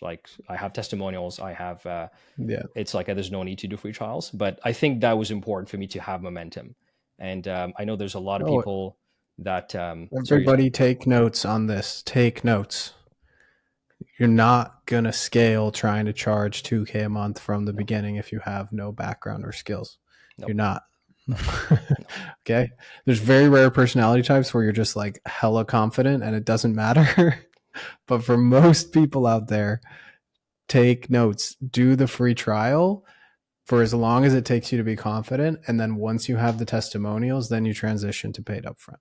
[SPEAKER 1] like I have testimonials. I have
[SPEAKER 2] Yeah.
[SPEAKER 1] it's like there's no need to do free trials, but I think that was important for me to have momentum. And I know there's a lot of
[SPEAKER 2] Oh,
[SPEAKER 1] people that sorry, you're saying.
[SPEAKER 2] everybody take notes on this. Take notes. You're not going to scale trying to charge 2K a month from the
[SPEAKER 1] No,
[SPEAKER 2] beginning if you have no background or skills.
[SPEAKER 1] no,
[SPEAKER 2] You're not.
[SPEAKER 1] no, no.
[SPEAKER 2] Okay. There's very rare personality types where you're just like hella confident and it doesn't matter. But for most people out there, take notes, do the free trial for as long as it takes you to be confident. And then once you have the testimonials, then you transition to paid upfront.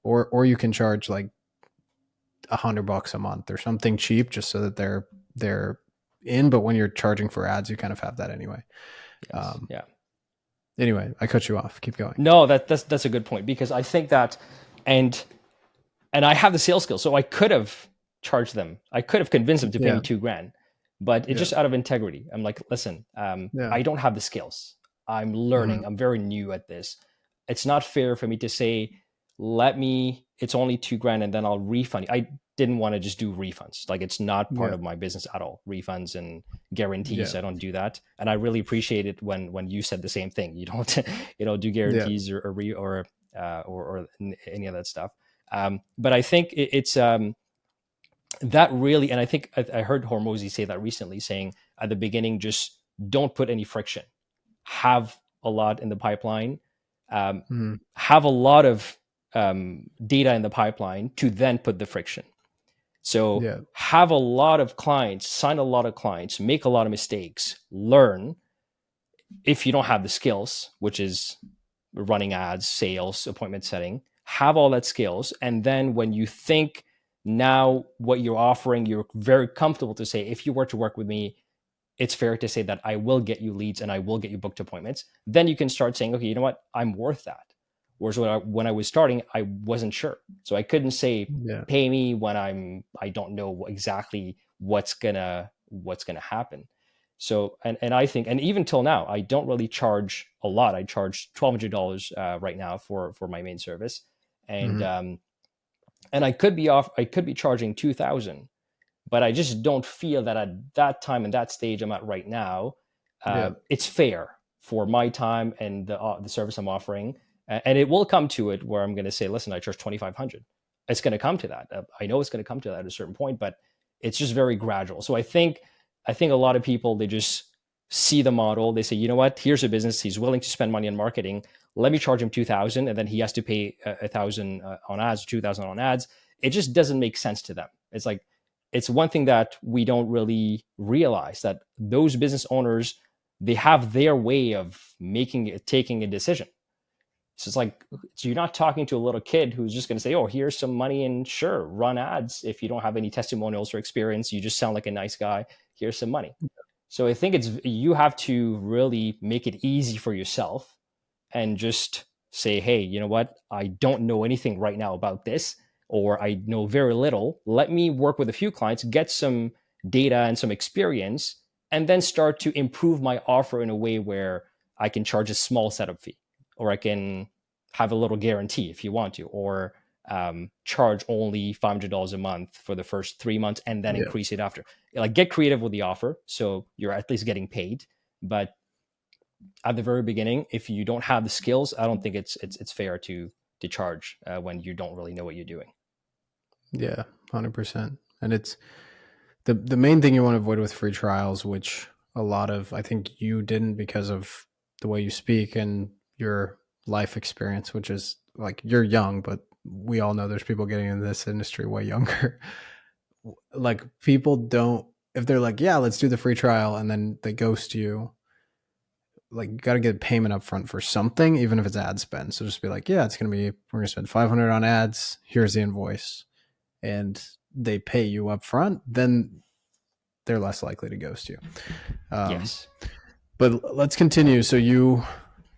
[SPEAKER 2] Or you can charge like $100 a month or something cheap just so that they're in. But when you're charging for ads, you kind of have that anyway.
[SPEAKER 1] Yes, yeah.
[SPEAKER 2] Anyway, I cut you off. Keep going.
[SPEAKER 1] No, that's a good point, because I think that, and I have the sales skills, so I could have charged them. I could have convinced them to pay
[SPEAKER 2] Yeah.
[SPEAKER 1] me 2 grand, but it's
[SPEAKER 2] Yeah.
[SPEAKER 1] just out of integrity. I'm like, listen,
[SPEAKER 2] Yeah.
[SPEAKER 1] I don't have the skills. I'm learning.
[SPEAKER 2] Mm-hmm.
[SPEAKER 1] I'm very new at this. It's not fair for me to say, let me. It's only 2 grand, and then I'll refund you. I didn't want to just do refunds. Like, it's not part
[SPEAKER 2] Yeah.
[SPEAKER 1] of my business at all. Refunds and
[SPEAKER 2] Yeah.
[SPEAKER 1] guarantees. I don't do that, and I really appreciate it when you said the same thing. You don't do
[SPEAKER 2] Yeah.
[SPEAKER 1] guarantees or any of that stuff. But I think it's that really, and I think I heard Hormozy say that recently, saying at the beginning, just don't put any friction. Have a lot in the pipeline,
[SPEAKER 2] Mm-hmm.
[SPEAKER 1] have a lot of data in the pipeline to then put the friction. So
[SPEAKER 2] Yeah.
[SPEAKER 1] have a lot of clients, sign a lot of clients, make a lot of mistakes, learn. If you don't have the skills, which is running ads, sales, appointment setting, have all that skills. And then when you think now what you're offering, you're very comfortable to say, if you were to work with me, it's fair to say that I will get you leads and I will get you booked appointments. Then you can start saying, okay, you know what? I'm worth that. Whereas when I was starting, I wasn't sure. So I couldn't say,
[SPEAKER 2] Yeah.
[SPEAKER 1] pay me when I don't know exactly what's gonna happen. So, and I think, and even till now, I don't really charge a lot. I charge $1,200 right now for my main service, and
[SPEAKER 2] Mm-hmm.
[SPEAKER 1] I could be charging 2,000, but I just don't feel that at that time and that stage I'm at right now,
[SPEAKER 2] Yeah.
[SPEAKER 1] it's fair for my time and the service I'm offering. And it will come to it where I'm going to say, listen, I charge 2,500. It's going to come to that. I know it's going to come to that at a certain point, but it's just very gradual. So I think a lot of people, they just see the model. They say, you know what? Here's a business. He's willing to spend money on marketing. Let me charge him 2,000, and then he has to pay 1,000 on ads, 2,000 on ads. It just doesn't make sense to them. It's like, it's one thing that we don't really realize, that those business owners, they have their way of taking a decision. So it's like, so you're not talking to a little kid who's just going to say, oh, here's some money and sure, run ads. If you don't have any testimonials or experience, you just sound like a nice guy. Here's some money. So I think you have to really make it easy for yourself and just say, hey, you know what? I don't know anything right now about this, or I know very little. Let me work with a few clients, get some data and some experience, and then start to improve my offer in a way where I can charge a small setup fee, or I can have a little guarantee if you want to, or charge only $500 a month for the first 3 months and then
[SPEAKER 2] Yeah.
[SPEAKER 1] increase it after. Like, get creative with the offer so you're at least getting paid. But at the very beginning, if you don't have the skills, I don't think it's fair to charge when you don't really know what you're doing.
[SPEAKER 2] Yeah. 100%. And it's the main thing you want to avoid with free trials, which a lot of, I think you didn't because of the way you speak and your life experience, which is like, you're young, but we all know there's people getting in this industry way younger. Like, people don't, if they're like, yeah, let's do the free trial, and then they ghost you, like, you got to get payment up front for something, even if it's ad spend. So just be like, yeah, we're going to spend 500 on ads. Here's the invoice. And they pay you up front, then they're less likely to ghost you.
[SPEAKER 1] Yes.
[SPEAKER 2] But let's continue. So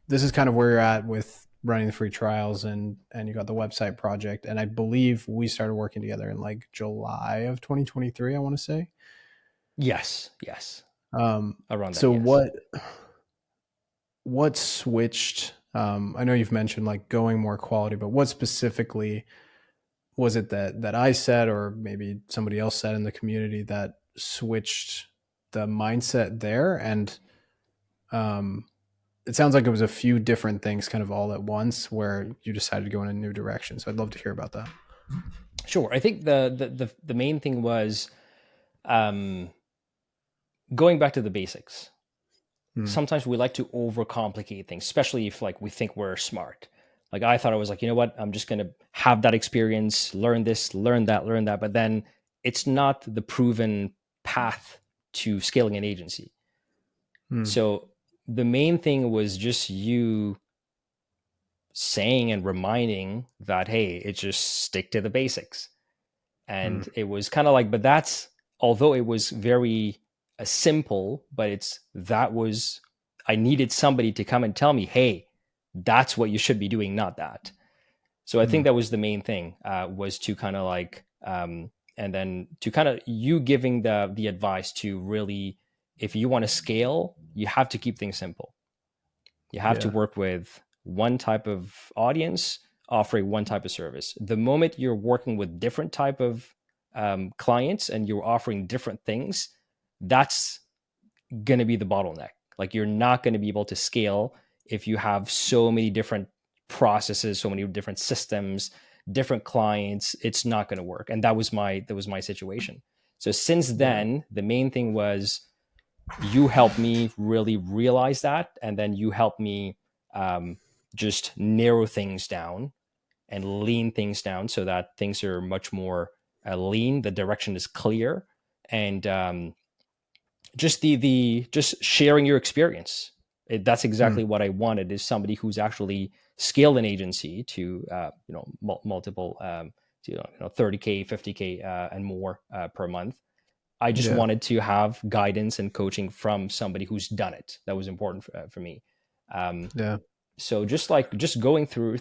[SPEAKER 2] this is kind of where you're at with running the free trials, and you got the website project. And I believe we started working together in like July of 2023, I want to say.
[SPEAKER 1] Yes. Around that.
[SPEAKER 2] So
[SPEAKER 1] Yes.
[SPEAKER 2] what switched I know you've mentioned like going more quality, but what specifically was it that I said, or maybe somebody else said in the community, that switched the mindset there? And um, it sounds like it was a few different things kind of all at once where you decided to go in a new direction. So I'd love to hear about that.
[SPEAKER 1] Sure. I think the main thing was um, going back to the basics.
[SPEAKER 2] Hmm.
[SPEAKER 1] Sometimes we like to overcomplicate things, especially if like we think we're smart. Like I thought I was like, you know what, I'm just gonna have that experience, learn this, learn that, but then it's not the proven path to scaling an agency.
[SPEAKER 2] Hmm.
[SPEAKER 1] So the main thing was just you saying and reminding that, hey, it's just stick to the basics.
[SPEAKER 2] Hmm.
[SPEAKER 1] And it was kind of like, but that's, although it was very simple, but that was, I needed somebody to come and tell me, hey, that's what you should be doing, not that. So I
[SPEAKER 2] Hmm.
[SPEAKER 1] think that was the main thing, was to kind of like, and then to kind of you giving the advice to really, if you want to scale, you have to keep things simple. You have to
[SPEAKER 2] Yeah.
[SPEAKER 1] work with one type of audience, offering one type of service. The moment you're working with different type of clients and you're offering different things, that's going to be the bottleneck. Like you're not going to be able to scale if you have so many different processes, so many different systems, different clients. It's not going to work. And that was my situation. So since
[SPEAKER 2] Yeah.
[SPEAKER 1] then, the main thing was you helped me really realize that, and then you helped me um, just narrow things down and lean things down so that things are much more lean. The direction is clear, and just the just sharing your experience. That's
[SPEAKER 2] Hmm.
[SPEAKER 1] exactly what I wanted, is somebody who's actually scaled an agency to multiple to 30K, 50K, and more per month. I just
[SPEAKER 2] Yeah.
[SPEAKER 1] wanted to have guidance and coaching from somebody who's done it. That was important for me. Um,
[SPEAKER 2] Yeah.
[SPEAKER 1] so just going through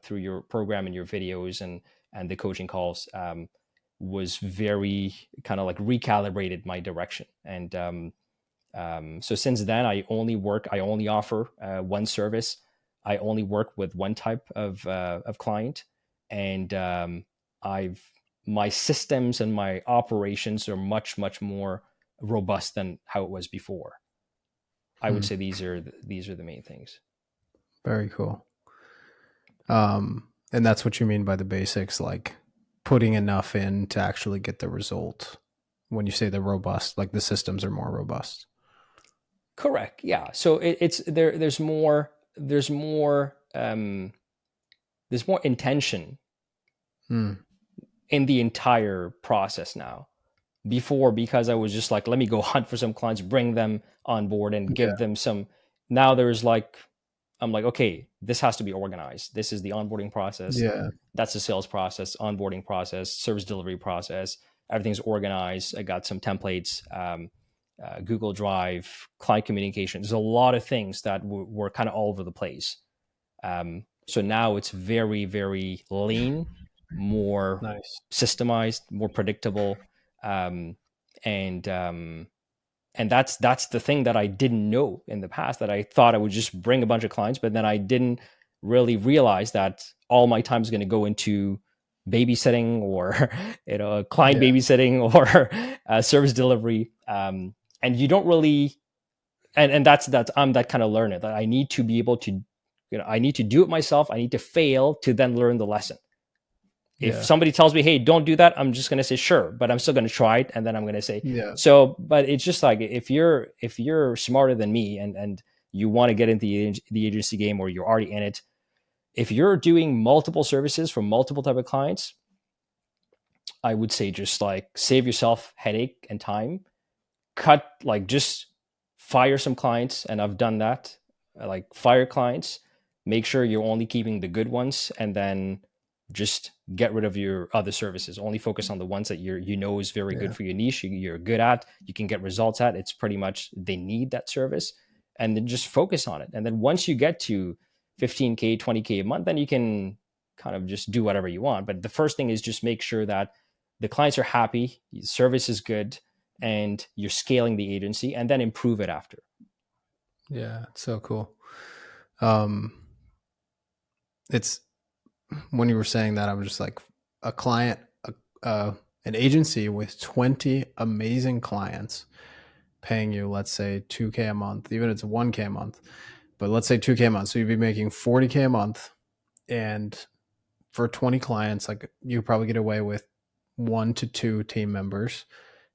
[SPEAKER 1] your program and your videos and the coaching calls was very kind of like recalibrated my direction. And so since then, I only offer one service. I only work with one type of client, and I've my systems and my operations are much more robust than how it was before. I would
[SPEAKER 2] Hmm.
[SPEAKER 1] say these are the main things.
[SPEAKER 2] Very cool. And that's what you mean by the basics, like putting enough in to actually get the result. When you say they're robust, like the systems are more robust.
[SPEAKER 1] Correct. Yeah. So it's there. There's more intention
[SPEAKER 2] Hmm.
[SPEAKER 1] in the entire process now. Before, because I was just like, let me go hunt for some clients, bring them on board and
[SPEAKER 2] Yeah.
[SPEAKER 1] give them some. Now there's like, I'm like, okay, this has to be organized. This is the onboarding process.
[SPEAKER 2] Yeah.
[SPEAKER 1] That's the sales process, onboarding process, service delivery process. Everything's organized. I got some templates, Google Drive, client communication. There's a lot of things that were kind of all over the place. So now it's very lean, more
[SPEAKER 2] Nice.
[SPEAKER 1] systemized, more predictable, um, and that's the thing that I didn't know in the past. That I thought I would just bring a bunch of clients, but then I didn't really realize that all my time is going to go into babysitting or client
[SPEAKER 2] Yeah.
[SPEAKER 1] babysitting or service delivery, and you don't really and that's I'm that kind of learner that I need to be able to I need to do it myself. I need to fail to then learn the lesson. If
[SPEAKER 2] Yeah.
[SPEAKER 1] somebody tells me, hey, don't do that, I'm just going to say sure, but I'm still going to try it, and then I'm going to say
[SPEAKER 2] Yeah.
[SPEAKER 1] so. But it's just like, if you're smarter than me and you want to get into the agency game, or you're already in it, if you're doing multiple services for multiple type of clients, I would say just like save yourself headache and time. Cut, like, just fire some clients, and I've done that. Like, fire clients, make sure you're only keeping the good ones, and then just get rid of your other services. Only focus on the ones that is very good
[SPEAKER 2] Yeah.
[SPEAKER 1] for your niche, you're good at, you can get results at. It's pretty much they need that service, and then just focus on it. And then once you get to 15K, 20K a month, then you can kind of just do whatever you want. But the first thing is just make sure that the clients are happy, the service is good, and you're scaling the agency, and then improve it after.
[SPEAKER 2] Yeah. It's so cool. Um, it's when you were saying that, I was just like, a client, an agency with 20 amazing clients paying you, let's say 2K a month, even if it's 1K a month, but let's say 2K a month. So you'd be making 40K a month. And for 20 clients, like you probably get away with 1 to 2 team members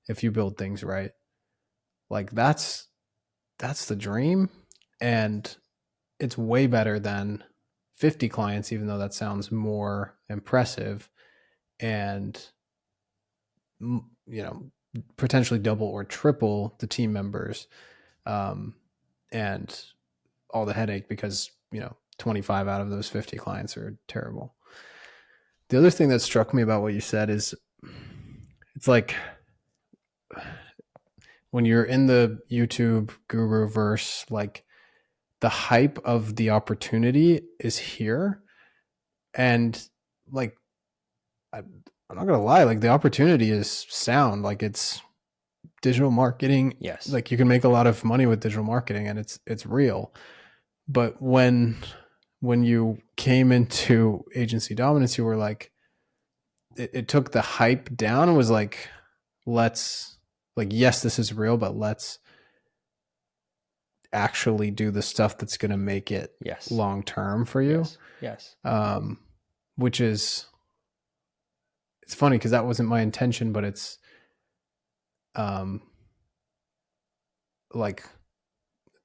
[SPEAKER 2] if you build things right. Like that's the dream. And it's way better than 50 clients, even though that sounds more impressive. And, potentially double or triple the team members, and all the headache because, 25 out of those 50 clients are terrible. The other thing that struck me about what you said is it's like when you're in the YouTube guru verse, like the hype of the opportunity is here. And like, I'm not going to lie, like the opportunity is sound. Like it's digital marketing.
[SPEAKER 1] Yes.
[SPEAKER 2] Like you can make a lot of money with digital marketing and it's real. But when you came into agency dominance, you were like, it took the hype down and was like, let's like, yes, this is real, but let's actually do the stuff that's going to make it
[SPEAKER 1] Yes.
[SPEAKER 2] long term for you.
[SPEAKER 1] Yes.
[SPEAKER 2] Which is, it's funny because that wasn't my intention, but it's like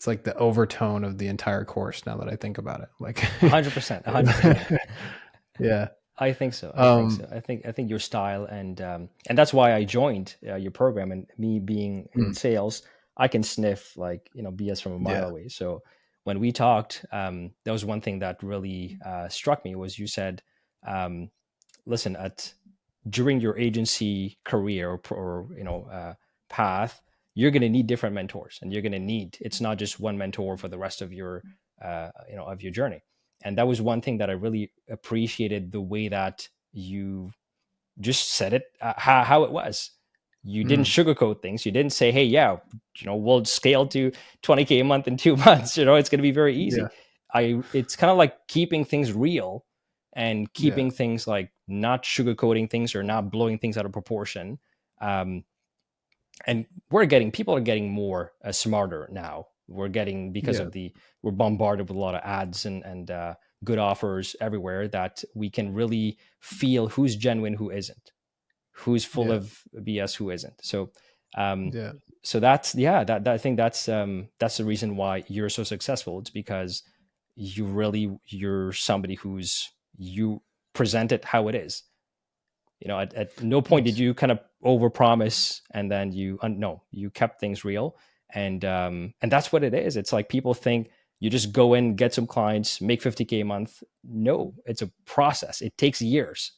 [SPEAKER 2] it's like the overtone of the entire course now that I think about it. Like
[SPEAKER 1] 100%, 100%.
[SPEAKER 2] Yeah.
[SPEAKER 1] I think so. I think your style and that's why I joined your program. And me being in sales, I can sniff like BS from a mile away. So when we talked, that was one thing that really struck me was you said, listen, during your agency career or path, you're going to need different mentors, and you're going to need, it's not just one mentor for the rest of your of your journey. And that was one thing that I really appreciated, the way that you just said it how it was. You didn't sugarcoat things. You didn't say, hey, yeah, we'll scale to 20K a month in 2 months. It's going to be very easy. It's kind of like keeping things real and keeping things like not sugarcoating things or not blowing things out of proportion. And people are getting more smarter now. We're getting, because of we're bombarded with a lot of ads and good offers everywhere, that we can really feel who's genuine, who isn't, who's full of BS, who isn't. So, so that's, that I think that's the reason why you're so successful. It's because you're somebody you present it how it is. At no point did you kind of overpromise and then you kept things real. And that's what it is. It's like people think you just go in, get some clients, make 50K a month. No, it's a process. It takes years,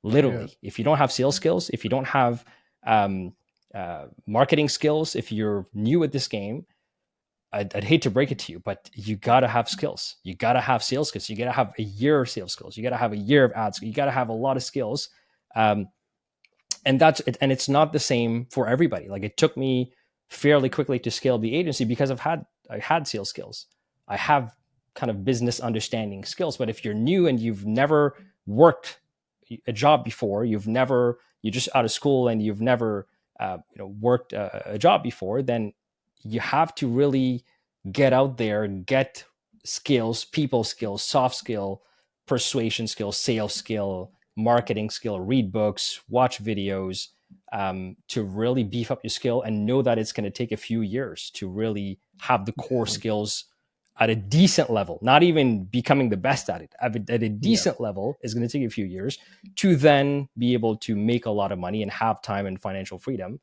[SPEAKER 1] literally. If you don't have sales skills, if you don't have marketing skills, if you're new at this game, I'd hate to break it to you, but you got to have skills. You got to have sales skills. You got to have a year of sales skills. You got to have a year of ads. You got to have a lot of skills. And that's it. And it's not the same for everybody. Like, it took me fairly quickly to scale the agency because I had sales skills. I have kind of business understanding skills. But if you're new and you've never worked a job before, you're just out of school and you've never worked a job before, then you have to really get out there, get skills, people skills, soft skill, persuasion skill, sales skill, marketing skill, read books, watch videos, to really beef up your skill, and know that it's going to take a few years to really have the core skills at a decent level. Not even becoming the best at it. At a decent level is going to take a few years to then be able to make a lot of money and have time and financial freedom.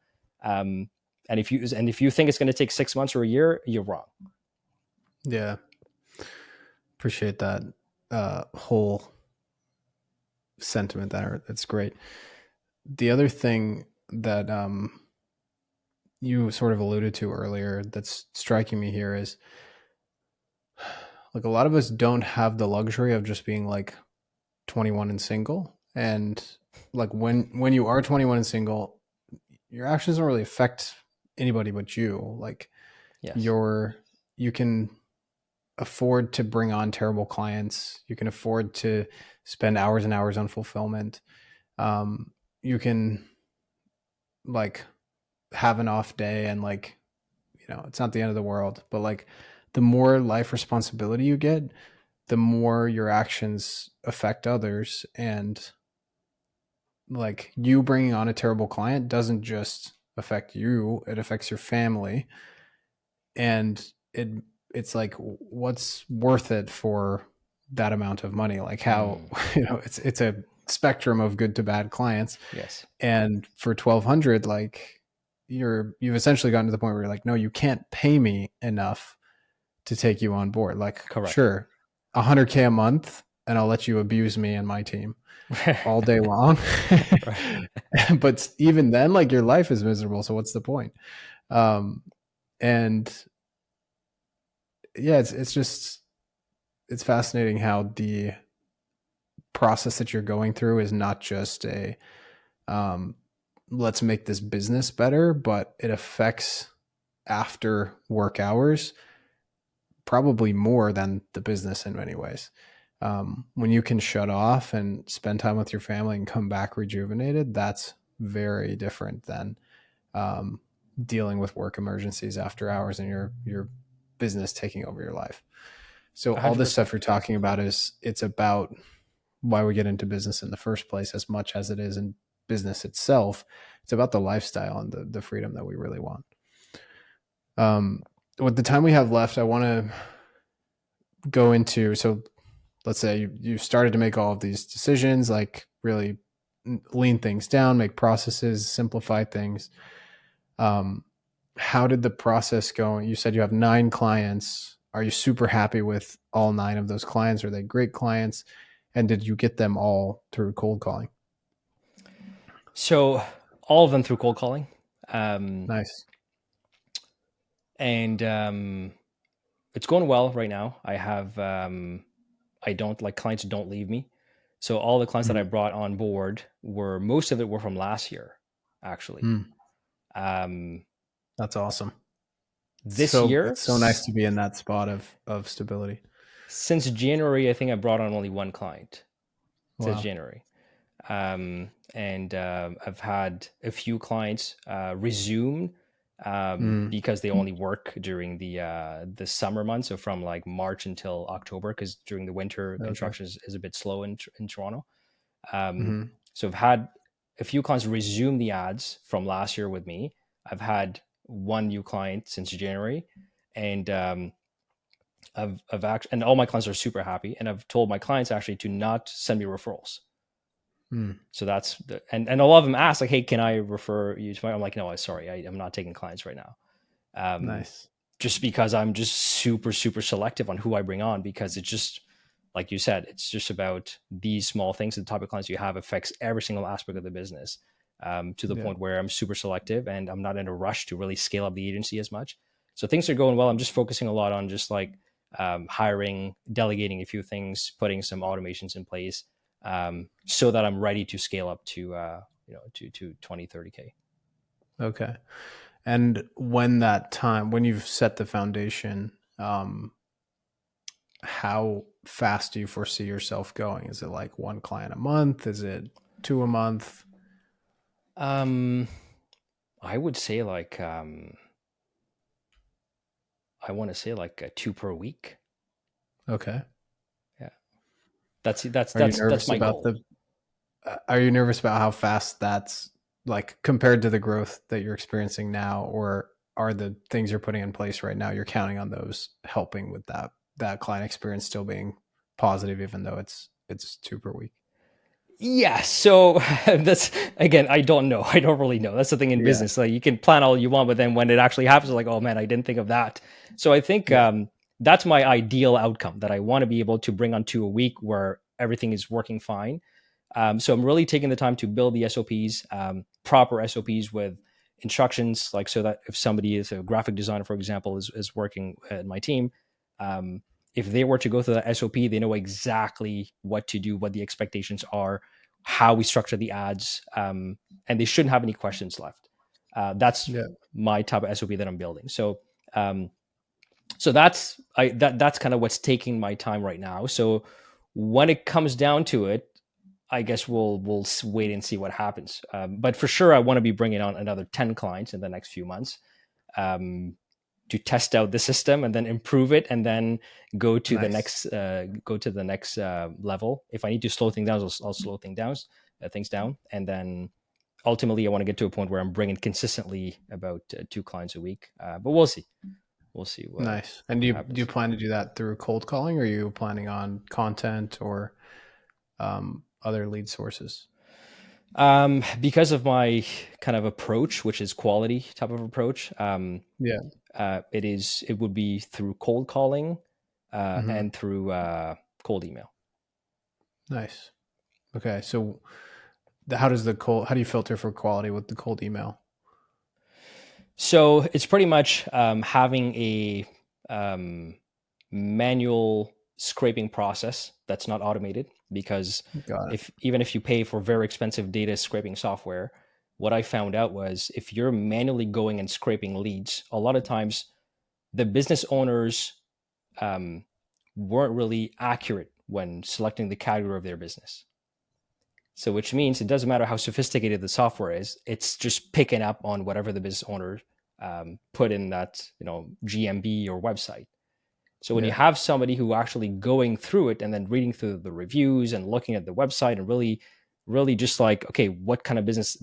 [SPEAKER 1] And if you think it's going to take 6 months or a year, you're wrong.
[SPEAKER 2] Yeah. Appreciate that whole sentiment there. That's great. The other thing that you sort of alluded to earlier that's striking me here is, like, a lot of us don't have the luxury of just being like 21 and single. And like when you are 21 and single, your actions don't really affect anybody but you. Like,
[SPEAKER 1] Yes.
[SPEAKER 2] you can afford to bring on terrible clients. You can afford to spend hours and hours on fulfillment. You can like have an off day and like, it's not the end of the world, but like the more life responsibility you get, the more your actions affect others. And like you bringing on a terrible client doesn't just affect you, it affects your family. And it's like, what's worth it for that amount of money? Like how,
[SPEAKER 1] Mm,
[SPEAKER 2] it's a spectrum of good to bad clients.
[SPEAKER 1] yes,
[SPEAKER 2] And for 1200, like you've essentially gotten to the point where you're like, no, you can't pay me enough to take you on board. Like,
[SPEAKER 1] correct.
[SPEAKER 2] sure, 100K a month and I'll let you abuse me and my team all day long.
[SPEAKER 1] Right.
[SPEAKER 2] But even then, like your life is miserable. So what's the point? Um, and yeah, it's just, it's fascinating how the process that you're going through is not just a, um, let's make this business better, but it affects after work hours probably more than the business in many ways. When you can shut off and spend time with your family and come back rejuvenated, that's very different than um, dealing with work emergencies after hours and your business taking over your life. So all this stuff
[SPEAKER 1] 100%.
[SPEAKER 2] you're talking about is, it's about why we get into business in the first place as much as it is in business itself. It's about the lifestyle and the freedom that we really want. With the time we have left, I want to go into, so let's say you started to make all of these decisions, like really lean things down, make processes, simplify things. Um, how did the process go? You said you have 9 clients. Are you super happy with all 9 of those clients? Are they great clients? And did you get them all through cold calling?
[SPEAKER 1] So all of them through cold calling. Um,
[SPEAKER 2] Nice.
[SPEAKER 1] and it's going well right now. I don't like clients don't leave me. So all the clients that I
[SPEAKER 2] Mm,
[SPEAKER 1] brought on board most of it were from last year, actually.
[SPEAKER 2] mm,
[SPEAKER 1] Um,
[SPEAKER 2] that's awesome.
[SPEAKER 1] this
[SPEAKER 2] So
[SPEAKER 1] year,
[SPEAKER 2] it's so nice to be in that spot of stability.
[SPEAKER 1] since January, I think I brought on only one client since
[SPEAKER 2] Wow.
[SPEAKER 1] January. And I've had a few clients resume
[SPEAKER 2] Mm,
[SPEAKER 1] because they only work during the summer months, so from like March until October, because during the winter
[SPEAKER 2] okay.
[SPEAKER 1] construction is a bit slow in Toronto. Um,
[SPEAKER 2] Hmm.
[SPEAKER 1] so I've had a few clients resume the ads from last year with me. I've had one new client since January, and I've actually, and all my clients are super happy. And I've told my clients actually to not send me referrals.
[SPEAKER 2] Mm,
[SPEAKER 1] So that's and a lot of them ask like, "Hey, can I refer you to my?" I'm like, "No, sorry, I'm not taking clients right now." Um,
[SPEAKER 2] nice.
[SPEAKER 1] just because I'm just super selective on who I bring on, because it's just like you said, it's just about these small things. The type of clients you have affects every single aspect of the business, to the
[SPEAKER 2] Yeah.
[SPEAKER 1] point where I'm super selective and I'm not in a rush to really scale up the agency as much. So things are going well. I'm just focusing a lot on just like hiring, delegating a few things, putting some automations in place, so that I'm ready to scale up to to 20, 30K.
[SPEAKER 2] Okay. And when that time, when you've set the foundation, how fast do you foresee yourself going? Is it like one client a month? Is it 2 a month?
[SPEAKER 1] Um, I would say like I want to say like 2 per week.
[SPEAKER 2] Okay.
[SPEAKER 1] Yeah, that's that's
[SPEAKER 2] Are you
[SPEAKER 1] that's that's
[SPEAKER 2] nervous
[SPEAKER 1] my
[SPEAKER 2] about
[SPEAKER 1] goal.
[SPEAKER 2] the, are you nervous about how fast that's like compared to the growth that you're experiencing now, or are the things you're putting in place right now, you're counting on those helping with that client experience still being positive, even though it's 2 per week?
[SPEAKER 1] Yeah, so that's again, I don't know. I don't really know. That's the thing in
[SPEAKER 2] Yeah.
[SPEAKER 1] business. Like you can plan all you want, but then when it actually happens, it's like, oh man, I didn't think of that. So I think
[SPEAKER 2] Yeah.
[SPEAKER 1] that's my ideal outcome. That I want to be able to bring on 2 a week where everything is working fine. So I'm really taking the time to build the SOPs, proper SOPs with instructions, like so that if somebody is a graphic designer, for example, is working in my team, um, if they were to go through that SOP, they know exactly what to do, what the expectations are, how we structure the ads, and they shouldn't have any questions left. That's
[SPEAKER 2] Yeah.
[SPEAKER 1] my type of SOP that I'm building. Um, So that's kind of what's taking my time right now. So when it comes down to it, I guess we'll wait and see what happens. But for sure, I want to be bringing on another 10 clients in the next few months, um, to test out the system and then improve it, and then
[SPEAKER 2] Nice.
[SPEAKER 1] go to the next level. If I need to slow things down, I'll slow things down, and then ultimately I want to get to a point where I'm bringing consistently about 2 clients a week. But we'll see. We'll see
[SPEAKER 2] Nice. And
[SPEAKER 1] what
[SPEAKER 2] do you
[SPEAKER 1] happens.
[SPEAKER 2] plan to do that through cold calling, or are you planning on content or other lead sources?
[SPEAKER 1] Because of my kind of approach, which is quality type of approach,
[SPEAKER 2] Yeah.
[SPEAKER 1] it would be through cold calling,
[SPEAKER 2] Hmm.
[SPEAKER 1] and through cold email.
[SPEAKER 2] Nice. Okay. So how do you filter for quality with the cold email?
[SPEAKER 1] So it's pretty much having a um, manual scraping process that's not automated, because
[SPEAKER 2] Got it.
[SPEAKER 1] if even if you pay for very expensive data scraping software, what I found out was if you're manually going and scraping leads, a lot of times the business owners um, weren't really accurate when selecting the category of their business. So, which means it doesn't matter how sophisticated the software is; it's just picking up on whatever the business owner put in that GMB or website. So when you
[SPEAKER 2] Yeah.
[SPEAKER 1] have somebody who actually going through it and then reading through the reviews and looking at the website and really just like, okay, what kind of business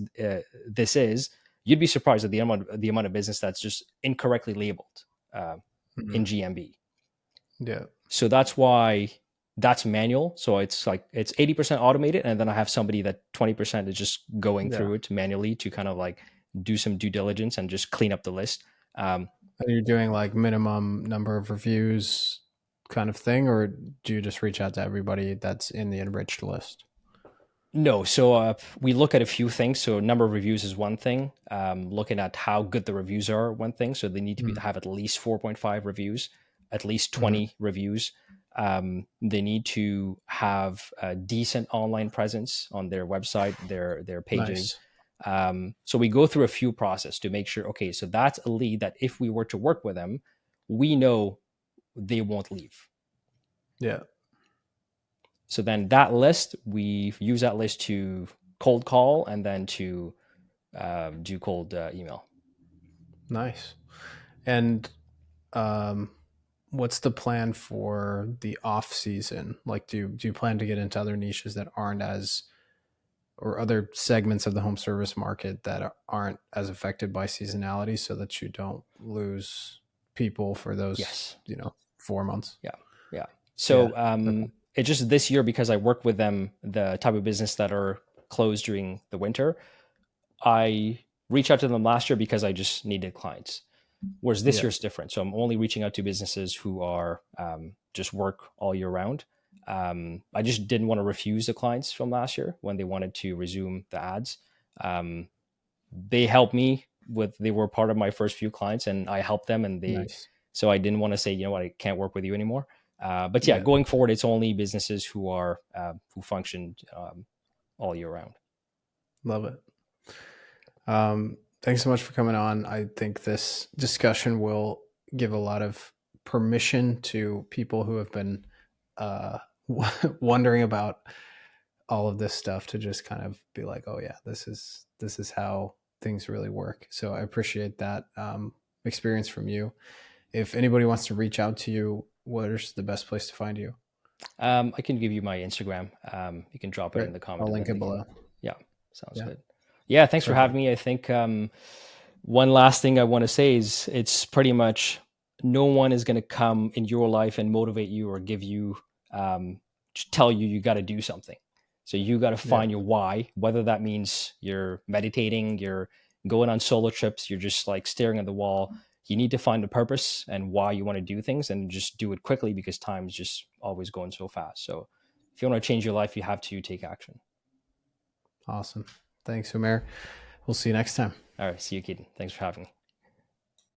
[SPEAKER 1] this is, you'd be surprised at the amount of business that's just incorrectly labeled uh, in
[SPEAKER 2] Hmm.
[SPEAKER 1] GMB.
[SPEAKER 2] Yeah.
[SPEAKER 1] So that's why that's manual. So it's like it's 80% automated, and then I have somebody that 20% is just going
[SPEAKER 2] Yeah.
[SPEAKER 1] through it manually to kind of like do some due diligence and just clean up the list.
[SPEAKER 2] And you're doing like minimum number of reviews kind of thing, or do you just reach out to everybody that's in the enriched list?
[SPEAKER 1] No, so we look at a few things. So number of reviews is one thing. Looking at how good the reviews are, one thing. So they need to
[SPEAKER 2] Mm-hmm.
[SPEAKER 1] have at least 4.5 reviews, at least
[SPEAKER 2] Mm-hmm.
[SPEAKER 1] 20 reviews. They need to have a decent online presence on their website, their pages.
[SPEAKER 2] Nice.
[SPEAKER 1] So we go through a few process to make sure. Okay, so that's a lead that if we were to work with them, we know they won't leave.
[SPEAKER 2] Yeah.
[SPEAKER 1] So then that list, we use that list to cold call and then to do cold email.
[SPEAKER 2] Nice. And um, what's the plan for the off season? Like, do you plan to get into other niches that aren't as, or other segments of the home service market that aren't as affected by seasonality, so that you don't lose people for those,
[SPEAKER 1] Yes.
[SPEAKER 2] 4 months?
[SPEAKER 1] Yeah. Yeah.
[SPEAKER 2] Yeah.
[SPEAKER 1] So
[SPEAKER 2] Okay.
[SPEAKER 1] it's just this year because I work with them, the type of business that are closed during the winter. I reached out to them last year because I just needed clients. Whereas this
[SPEAKER 2] Yeah.
[SPEAKER 1] year's different. So I'm only reaching out to businesses who are just work all year round. I just didn't want to refuse the clients from last year when they wanted to resume the ads. Um, they helped me with, they were part of my first few clients and I helped them, and
[SPEAKER 2] Nice.
[SPEAKER 1] so I didn't want to say, you know what, I can't work with you anymore. But yeah,
[SPEAKER 2] Yeah.
[SPEAKER 1] going forward, it's only businesses who function all year round.
[SPEAKER 2] Love it. Thanks so much for coming on. I think this discussion will give a lot of permission to people who have been uh, wondering about all of this stuff to just kind of be like, oh yeah, this is how things really work. So I appreciate that experience from you. If anybody wants to reach out to you, where's the best place to find you?
[SPEAKER 1] I can give you my Instagram. You can drop it
[SPEAKER 2] Great.
[SPEAKER 1] in the comment
[SPEAKER 2] I'll
[SPEAKER 1] and
[SPEAKER 2] link
[SPEAKER 1] then
[SPEAKER 2] it
[SPEAKER 1] they can,
[SPEAKER 2] below.
[SPEAKER 1] yeah, sounds
[SPEAKER 2] Yeah.
[SPEAKER 1] good. Yeah, thanks for having
[SPEAKER 2] Perfect.
[SPEAKER 1] me. I think one last thing I want to say is it's pretty much no one is going to come in your life and motivate you or give you, just tell you you got to do something. So you got to
[SPEAKER 2] Yeah.
[SPEAKER 1] find your why, whether that means you're meditating, you're going on solo trips, you're just like staring at the wall. You need to find a purpose and why you want to do things, and just do it quickly because time is just always going so fast. So if you want to change your life, you have to take action.
[SPEAKER 2] Awesome. Thanks, Umair. We'll see you next time.
[SPEAKER 1] All right. See you, Keaton. Thanks for having me.